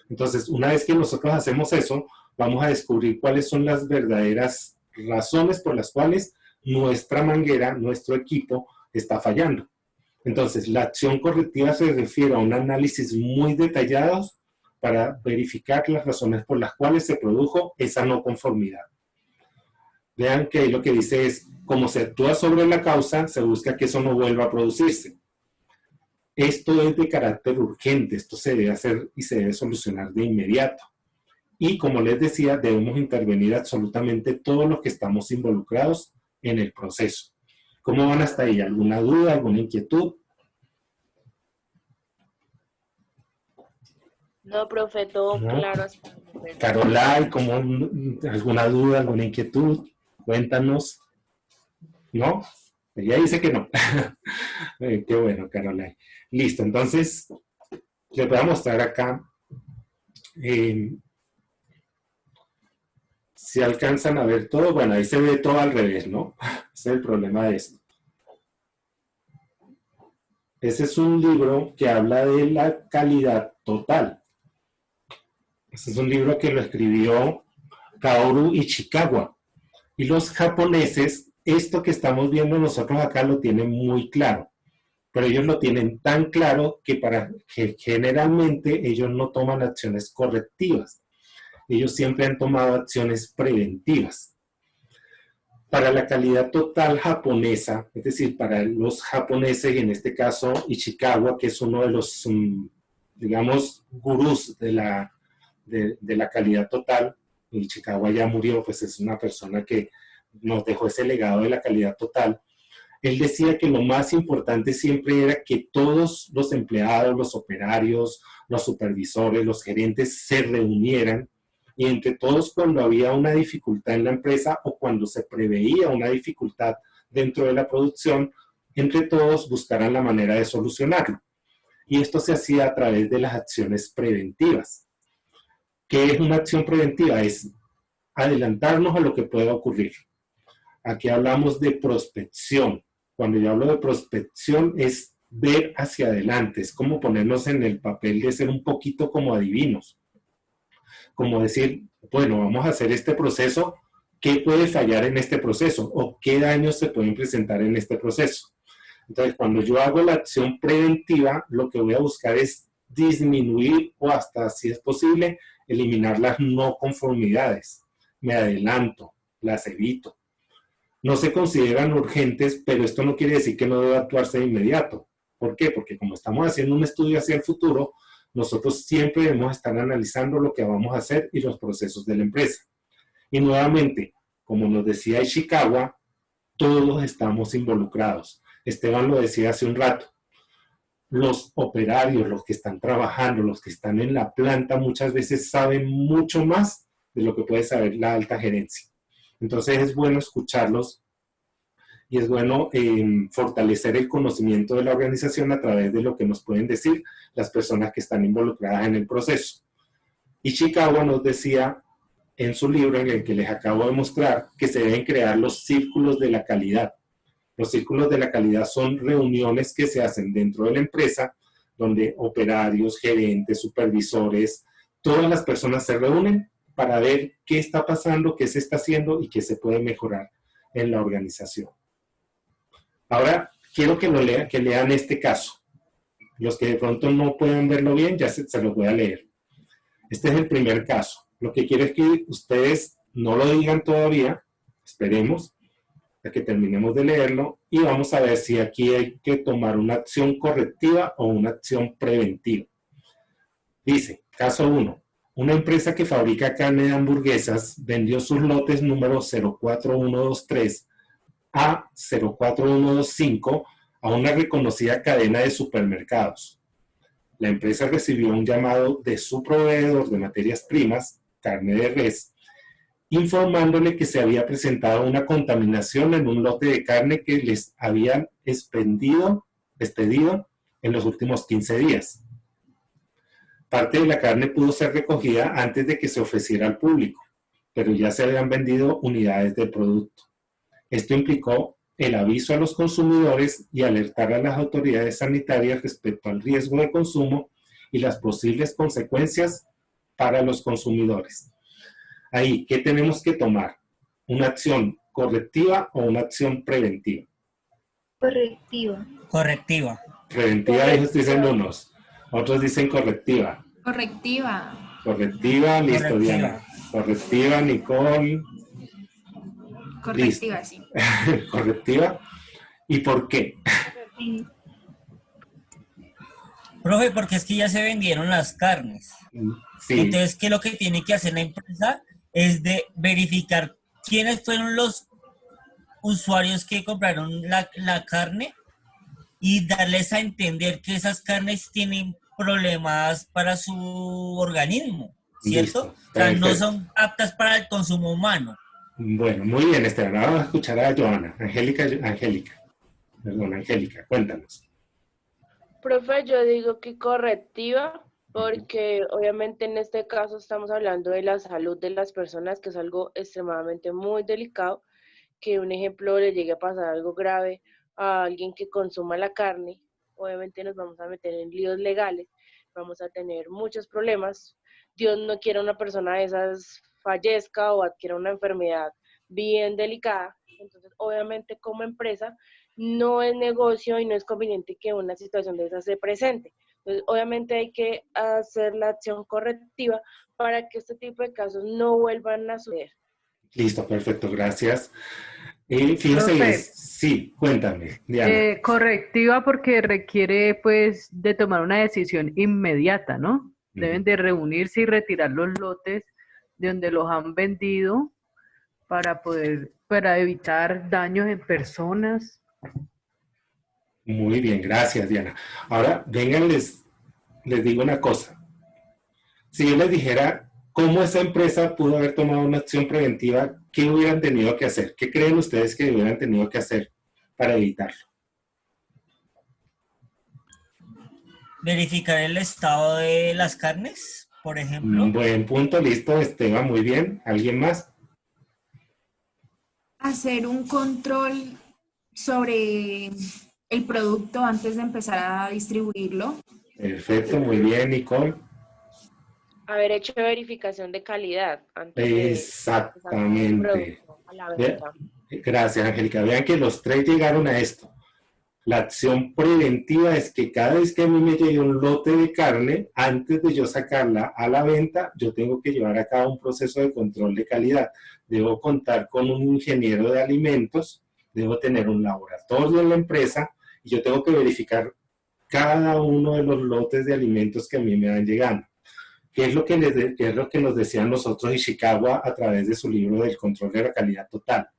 Speaker 1: Entonces, una vez que nosotros hacemos eso, vamos a descubrir cuáles son las verdaderas razones por las cuales nuestra manguera, nuestro equipo, está fallando. Entonces, la acción correctiva se refiere a un análisis muy detallado para verificar las razones por las cuales se produjo esa no conformidad. Vean que lo que dice es, como se actúa sobre la causa, se busca que eso no vuelva a producirse. Esto es de carácter urgente, esto se debe hacer y se debe solucionar de inmediato. Y como les decía, debemos intervenir absolutamente todos los que estamos involucrados en el proceso. ¿Cómo van hasta ahí? ¿Alguna duda, alguna inquietud?
Speaker 2: No, profe, todo
Speaker 1: ¿No?
Speaker 2: claro hasta el momento.
Speaker 1: Carola, ¿alguna duda, alguna inquietud? Cuéntanos. ¿No? Ella dice que no. Qué bueno, Carola. Listo, entonces les voy a mostrar acá. Si alcanzan a ver todo, bueno, ahí se ve todo al revés, ¿no? Ese es el problema de esto. Ese es un libro que habla de la calidad total. Ese es un libro que lo escribió Kaoru Ishikawa. Y los japoneses, esto que estamos viendo nosotros acá lo tienen muy claro. Pero ellos lo tienen tan claro que generalmente ellos no toman acciones correctivas. Ellos siempre han tomado acciones preventivas. Para la calidad total japonesa, es decir, para los japoneses, y en este caso Ishikawa, que es uno de los, digamos, gurús de la calidad total, Ishikawa ya murió, pues es una persona que nos dejó ese legado de la calidad total. Él decía que lo más importante siempre era que todos los empleados, los operarios, los supervisores, los gerentes se reunieran y entre todos cuando había una dificultad en la empresa o cuando se preveía una dificultad dentro de la producción, entre todos buscaran la manera de solucionarlo. Y esto se hacía a través de las acciones preventivas. ¿Qué es una acción preventiva? Es adelantarnos a lo que pueda ocurrir. Aquí hablamos de prospección. Cuando yo hablo de prospección es ver hacia adelante, es como ponernos en el papel de ser un poquito como adivinos. Como decir, bueno, vamos a hacer este proceso, ¿qué puede fallar en este proceso? ¿O qué daños se pueden presentar en este proceso? Entonces, cuando yo hago la acción preventiva, lo que voy a buscar es disminuir o hasta, si es posible, eliminar las no conformidades. Me adelanto, las evito. No se consideran urgentes, pero esto no quiere decir que no deba actuarse de inmediato. ¿Por qué? Porque como estamos haciendo un estudio hacia el futuro, nosotros siempre debemos estar analizando lo que vamos a hacer y los procesos de la empresa. Y nuevamente, como nos decía Ishikawa, todos estamos involucrados. Esteban lo decía hace un rato. Los operarios, los que están trabajando, los que están en la planta, muchas veces saben mucho más de lo que puede saber la alta gerencia. Entonces es bueno escucharlos y es bueno fortalecer el conocimiento de la organización a través de lo que nos pueden decir las personas que están involucradas en el proceso. Ishikawa nos decía en su libro, en el que les acabo de mostrar, que se deben crear los círculos de la calidad. Los círculos de la calidad son reuniones que se hacen dentro de la empresa, donde operarios, gerentes, supervisores, todas las personas se reúnen para ver qué está pasando, qué se está haciendo y qué se puede mejorar en la organización. Ahora, quiero que lean este caso. Los que de pronto no pueden verlo bien, ya se los voy a leer. Este es el primer caso. Lo que quiero es que ustedes no lo digan todavía, esperemos a que terminemos de leerlo y vamos a ver si aquí hay que tomar una acción correctiva o una acción preventiva. Dice, caso 1. Una empresa que fabrica carne de hamburguesas vendió sus lotes número 04123 a 04125 a una reconocida cadena de supermercados. la empresa recibió un llamado de su proveedor de materias primas, carne de res, informándole que se había presentado una contaminación en un lote de carne que les habían expedido en los últimos 15 días. Parte de la carne pudo ser recogida antes de que se ofreciera al público, pero ya se habían vendido unidades del producto. Esto implicó el aviso a los consumidores y alertar a las autoridades sanitarias respecto al riesgo de consumo y las posibles consecuencias para los consumidores. Ahí, ¿qué tenemos que tomar? ¿Una acción correctiva o una acción preventiva?
Speaker 8: Correctiva.
Speaker 3: Correctiva.
Speaker 1: Preventiva, ellos dicen unos, otros dicen correctiva.
Speaker 9: Correctiva.
Speaker 1: Correctiva, listo,
Speaker 3: Correctiva.
Speaker 1: Diana. Correctiva, Nicole.
Speaker 9: Correctiva, sí.
Speaker 1: Correctiva. ¿Y por qué?
Speaker 9: Sí.
Speaker 3: Profe, porque es que ya se vendieron las carnes.
Speaker 1: Sí,
Speaker 3: Entonces, ¿qué es lo que tiene que hacer la empresa? Es de verificar quiénes fueron los usuarios que compraron la carne y darles a entender que esas carnes tienen problemas para su organismo, ¿cierto?
Speaker 1: listo.
Speaker 3: O sea, no
Speaker 1: Perfecto.
Speaker 3: son aptas para el consumo humano.
Speaker 1: Bueno, muy bien, Esteban. Ahora vamos a escuchar a Joana. Angélica, cuéntanos.
Speaker 2: Profe, yo digo que correctiva, porque obviamente en este caso estamos hablando de la salud de las personas, que es algo extremadamente muy delicado, que un ejemplo le llegue a pasar algo grave a alguien que consuma la carne, obviamente nos vamos a meter en líos legales, vamos a tener muchos problemas. Dios no quiera una persona de esas fallezca o adquiera una enfermedad bien delicada. Entonces, obviamente como empresa, no es negocio y no es conveniente que una situación de esas se presente. Entonces, obviamente hay que hacer la acción correctiva para que este tipo de casos no vuelvan a suceder.
Speaker 1: Listo, perfecto, gracias. Fíjese,
Speaker 6: Profe.
Speaker 1: sí, cuéntame, Diana.
Speaker 6: Correctiva porque requiere pues de tomar una decisión inmediata, ¿no? Deben de reunirse y retirar los lotes de donde los han vendido para evitar daños en personas.
Speaker 1: Muy bien, gracias, Diana. Ahora, vengan, les digo una cosa. Si yo les dijera cómo esa empresa pudo haber tomado una acción preventiva, ¿qué hubieran tenido que hacer? ¿Qué creen ustedes que hubieran tenido que hacer para evitarlo?
Speaker 3: Verificar el estado de las carnes, por ejemplo.
Speaker 1: Un buen punto, listo, Esteban, muy bien. ¿Alguien más?
Speaker 9: Hacer un control sobre el producto antes de empezar a distribuirlo.
Speaker 1: Perfecto, muy bien, Nicole.
Speaker 2: Haber hecho verificación de calidad antes de
Speaker 1: Exactamente.
Speaker 2: producto a la venta.
Speaker 1: Gracias, Angélica. Vean que los tres llegaron a esto. La acción preventiva es que cada vez que a mí me llegue un lote de carne, antes de yo sacarla a la venta, yo tengo que llevar a cabo un proceso de control de calidad. Debo contar con un ingeniero de alimentos, debo tener un laboratorio en la empresa y yo tengo que verificar cada uno de los lotes de alimentos que a mí me van llegando. ¿Qué es lo que nos decía nosotros Ishikawa a través de su libro del control de la calidad total?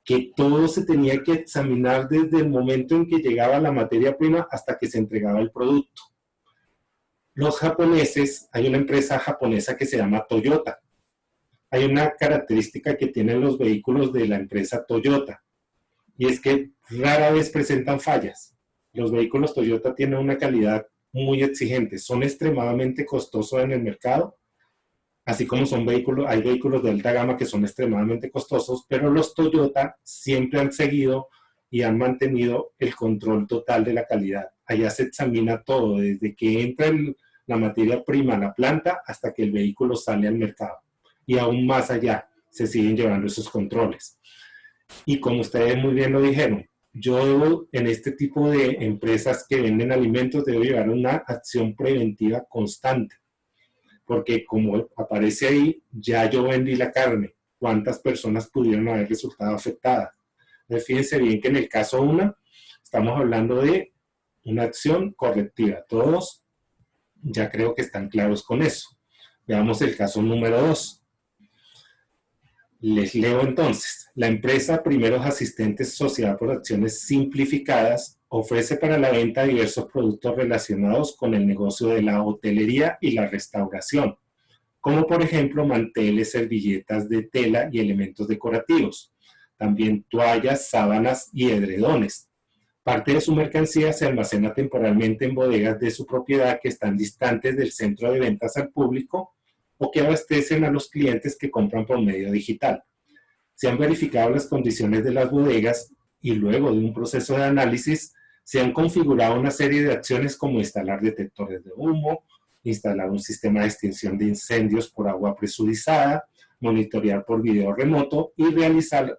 Speaker 1: Que todo se tenía que examinar desde el momento en que llegaba la materia prima hasta que se entregaba el producto. Los japoneses, hay una empresa japonesa que se llama Toyota. Hay una característica que tienen los vehículos de la empresa Toyota, y es que rara vez presentan fallas. Los vehículos Toyota tienen una calidad muy exigente, son extremadamente costosos en el mercado, así como hay vehículos de alta gama que son extremadamente costosos, pero los Toyota siempre han seguido y han mantenido el control total de la calidad. Allá se examina todo, desde que entra la materia prima a la planta hasta que el vehículo sale al mercado. Y aún más allá se siguen llevando esos controles. Y como ustedes muy bien lo dijeron, yo debo, en este tipo de empresas que venden alimentos, debo llevar una acción preventiva constante. Porque como aparece ahí, ya yo vendí la carne. ¿Cuántas personas pudieron haber resultado afectadas? Entonces, fíjense bien que en el caso 1, estamos hablando de una acción correctiva. Todos ya creo que están claros con eso. Veamos el caso número 2. Les leo entonces. La empresa Primeros Asistentes Sociedad por Acciones Simplificadas ofrece para la venta diversos productos relacionados con el negocio de la hotelería y la restauración, como por ejemplo manteles, servilletas de tela y elementos decorativos, también toallas, sábanas y edredones. Parte de su mercancía se almacena temporalmente en bodegas de su propiedad que están distantes del centro de ventas al público o que abastecen a los clientes que compran por medio digital. Se han verificado las condiciones de las bodegas y luego de un proceso de análisis se han configurado una serie de acciones como instalar detectores de humo, instalar un sistema de extinción de incendios por agua presurizada, monitorear por video remoto y realizar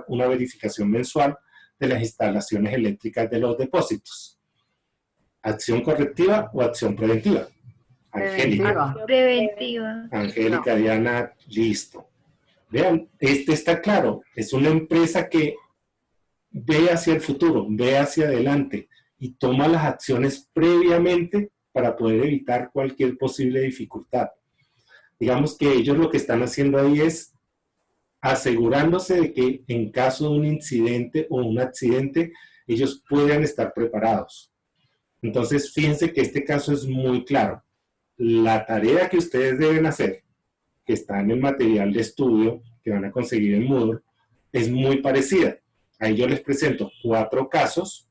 Speaker 1: una verificación mensual de las instalaciones eléctricas de los depósitos. ¿Acción correctiva o acción preventiva? Angélica.
Speaker 8: Preventiva.
Speaker 1: Angélica, Diana, listo. Vean, este está claro. Es una empresa que ve hacia el futuro, ve hacia adelante y toma las acciones previamente para poder evitar cualquier posible dificultad. Digamos que ellos lo que están haciendo ahí es asegurándose de que en caso de un incidente o un accidente, ellos puedan estar preparados. Entonces, fíjense que este caso es muy claro. La tarea que ustedes deben hacer, que está en el material de estudio que van a conseguir en Moodle, es muy parecida. Ahí yo les presento 4 casos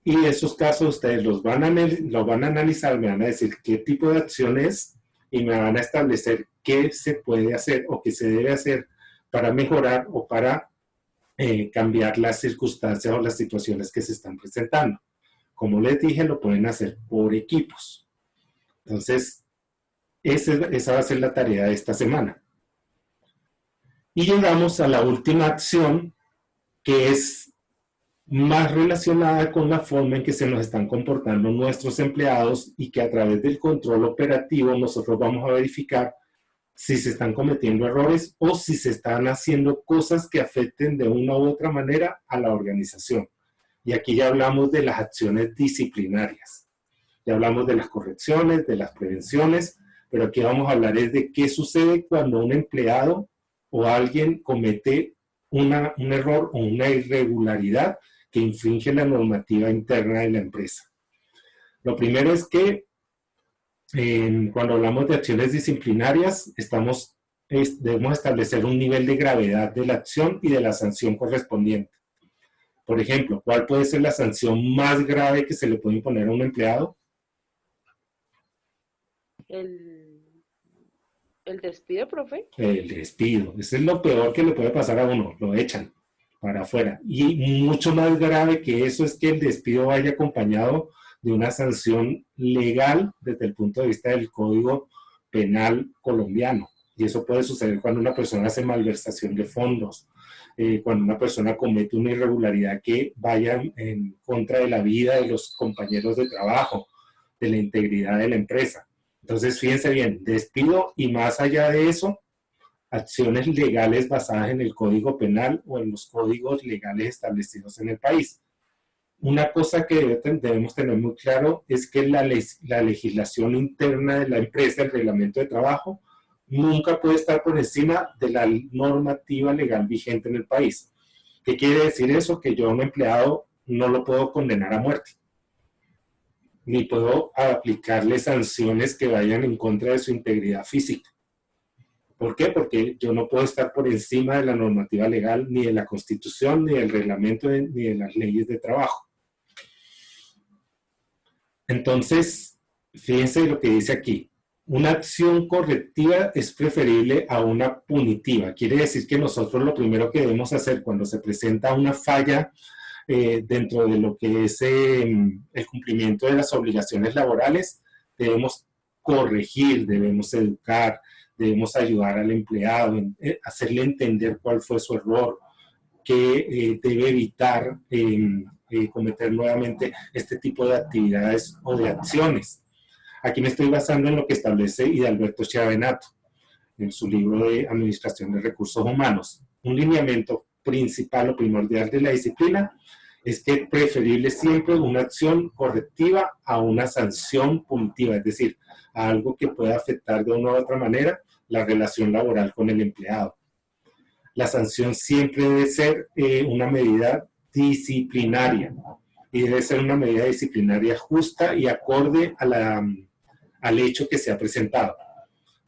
Speaker 1: y esos casos ustedes los van a analizar, me van a decir qué tipo de acción es y me van a establecer qué se puede hacer o qué se debe hacer para mejorar o para cambiar las circunstancias o las situaciones que se están presentando. Como les dije, lo pueden hacer por equipos. Entonces, esa va a ser la tarea de esta semana. Y llegamos a la última acción, que es más relacionada con la forma en que se nos están comportando nuestros empleados y que a través del control operativo nosotros vamos a verificar si se están cometiendo errores o si se están haciendo cosas que afecten de una u otra manera a la organización. Y aquí ya hablamos de las acciones disciplinarias. Ya hablamos de las correcciones, de las prevenciones, pero aquí vamos a hablar es de qué sucede cuando un empleado o alguien comete un error o una irregularidad que infringe la normativa interna de la empresa. Lo primero es que cuando hablamos de acciones disciplinarias, debemos establecer un nivel de gravedad de la acción y de la sanción correspondiente. Por ejemplo, ¿cuál puede ser la sanción más grave que se le puede imponer a un empleado?
Speaker 2: ¿El despido, profe?
Speaker 1: El despido. Eso es lo peor que le puede pasar a uno. Lo echan para afuera. Y mucho más grave que eso es que el despido vaya acompañado de una sanción legal desde el punto de vista del Código Penal colombiano. Y eso puede suceder cuando una persona hace malversación de fondos, cuando una persona comete una irregularidad que vaya en contra de la vida de los compañeros de trabajo, de la integridad de la empresa. Entonces, fíjense bien, despido y más allá de eso, acciones legales basadas en el Código Penal o en los códigos legales establecidos en el país. Una cosa que debemos tener muy claro es que la legislación interna de la empresa, el reglamento de trabajo, nunca puede estar por encima de la normativa legal vigente en el país. ¿Qué quiere decir eso? Que yo a un empleado no lo puedo condenar a muerte, ni puedo aplicarle sanciones que vayan en contra de su integridad física. ¿Por qué? Porque yo no puedo estar por encima de la normativa legal, ni de la Constitución, ni del reglamento, ni de las leyes de trabajo. Entonces, fíjense lo que dice aquí. Una acción correctiva es preferible a una punitiva. Quiere decir que nosotros lo primero que debemos hacer cuando se presenta una falla dentro de lo que es el cumplimiento de las obligaciones laborales, debemos corregir, debemos educar, debemos ayudar al empleado, hacerle entender cuál fue su error, que debe evitar cometer nuevamente este tipo de actividades o de acciones. Aquí me estoy basando en lo que establece Hidalberto Chiavenato en su libro de Administración de Recursos Humanos. Un lineamiento principal o primordial de la disciplina es que es preferible siempre una acción correctiva a una sanción punitiva, es decir, a algo que pueda afectar de una u otra manera la relación laboral con el empleado. La sanción siempre debe ser una medida disciplinaria. y debe ser una medida disciplinaria justa y acorde a al hecho que se ha presentado.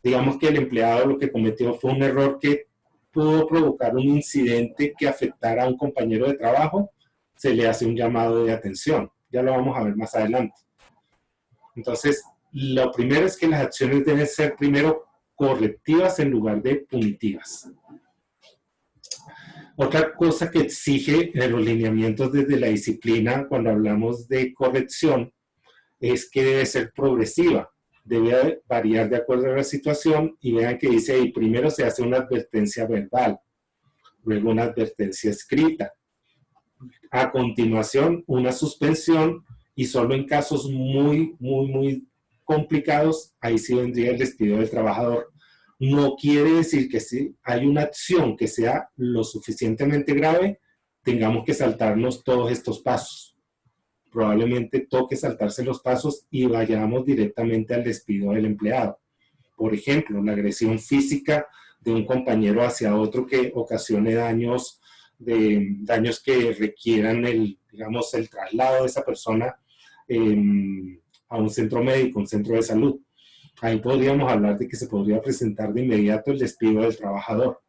Speaker 1: Digamos que el empleado lo que cometió fue un error que pudo provocar un incidente que afectara a un compañero de trabajo, se le hace un llamado de atención. Ya lo vamos a ver más adelante. Entonces, lo primero es que las acciones deben ser primero correctivas en lugar de punitivas. Otra cosa que exige en los lineamientos desde la disciplina cuando hablamos de corrección es que debe ser progresiva. Debe variar de acuerdo a la situación y vean que dice ahí, primero se hace una advertencia verbal, luego una advertencia escrita, a continuación una suspensión y solo en casos muy complicados, ahí sí vendría el despido del trabajador. No quiere decir que si hay una acción que sea lo suficientemente grave, tengamos que saltarnos todos estos pasos. Probablemente toque saltarse los pasos y vayamos directamente al despido del empleado. Por ejemplo, la agresión física de un compañero hacia otro que ocasione daños que requieran el traslado de esa persona a un centro médico, un centro de salud. Ahí podríamos hablar de que se podría presentar de inmediato el despido del trabajador.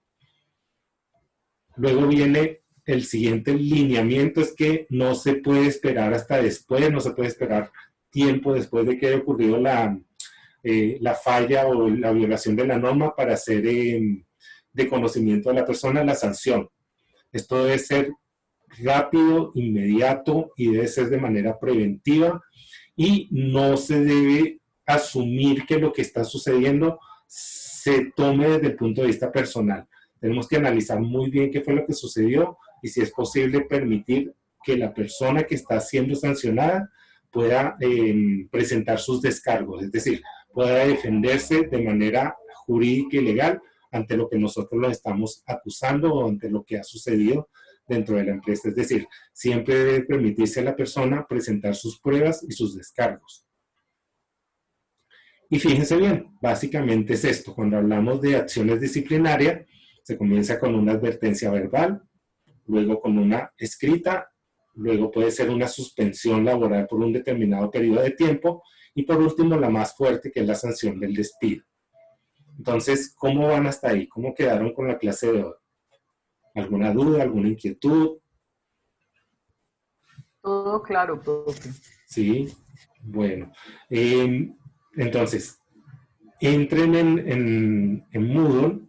Speaker 1: Luego viene el siguiente lineamiento, es que no se puede esperar hasta después, no se puede esperar tiempo después de que haya ocurrido la falla o la violación de la norma para hacer de conocimiento de la persona la sanción. Esto debe ser rápido, inmediato y debe ser de manera preventiva y no se debe asumir que lo que está sucediendo se tome desde el punto de vista personal. Tenemos que analizar muy bien qué fue lo que sucedió y si es posible permitir que la persona que está siendo sancionada pueda presentar sus descargos, es decir, pueda defenderse de manera jurídica y legal ante lo que nosotros lo estamos acusando o ante lo que ha sucedido dentro de la empresa. Es decir, siempre debe permitirse a la persona presentar sus pruebas y sus descargos. Y fíjense bien, básicamente es esto. Cuando hablamos de acciones disciplinarias, se comienza con una advertencia verbal, luego con una escrita, luego puede ser una suspensión laboral por un determinado periodo de tiempo y por último la más fuerte que es la sanción del despido. Entonces, ¿cómo van hasta ahí? ¿Cómo quedaron con la clase de hoy? ¿Alguna duda, alguna inquietud?
Speaker 6: Todo claro, profe.
Speaker 1: Sí, bueno. Entonces, entren en Moodle,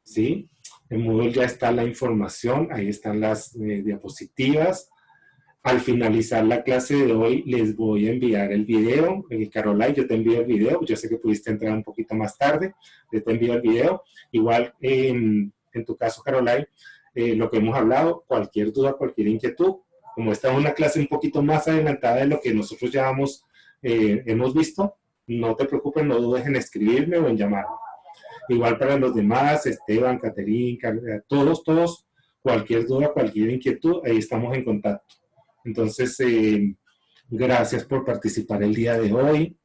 Speaker 1: ¿sí? En Moodle ya está la información, ahí están las diapositivas. Al finalizar la clase de hoy, les voy a enviar el video. Caroline, yo te envío el video. Yo sé que pudiste entrar un poquito más tarde. Yo te envío el video. Igual, en tu caso, Caroline, lo que hemos hablado, cualquier duda, cualquier inquietud, como esta es una clase un poquito más adelantada de lo que nosotros ya hemos visto, no te preocupes, no dudes en escribirme o en llamarme. Igual para los demás, Esteban, Caterín, todos, cualquier duda, cualquier inquietud, ahí estamos en contacto. Entonces, gracias por participar el día de hoy.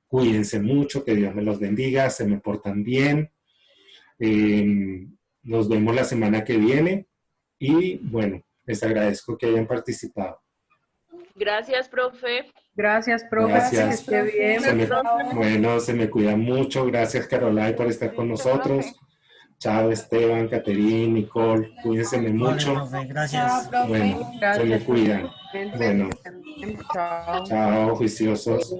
Speaker 1: Cuídense mucho, que Dios me los bendiga, se me portan bien. Nos vemos la semana que viene y bueno, les agradezco que hayan participado.
Speaker 2: Gracias, profe.
Speaker 6: Gracias, profe.
Speaker 1: Gracias.
Speaker 6: Que esté bien.
Speaker 1: Se me cuidan mucho. Gracias, Caroline, por estar con nosotros. Chao, Esteban, Caterín, Nicole. Cuídense mucho.
Speaker 3: Vale, profe, gracias.
Speaker 1: Bueno,
Speaker 6: Gracias.
Speaker 1: se me cuidan. Bueno,
Speaker 6: Chao.
Speaker 1: chao, juiciosos.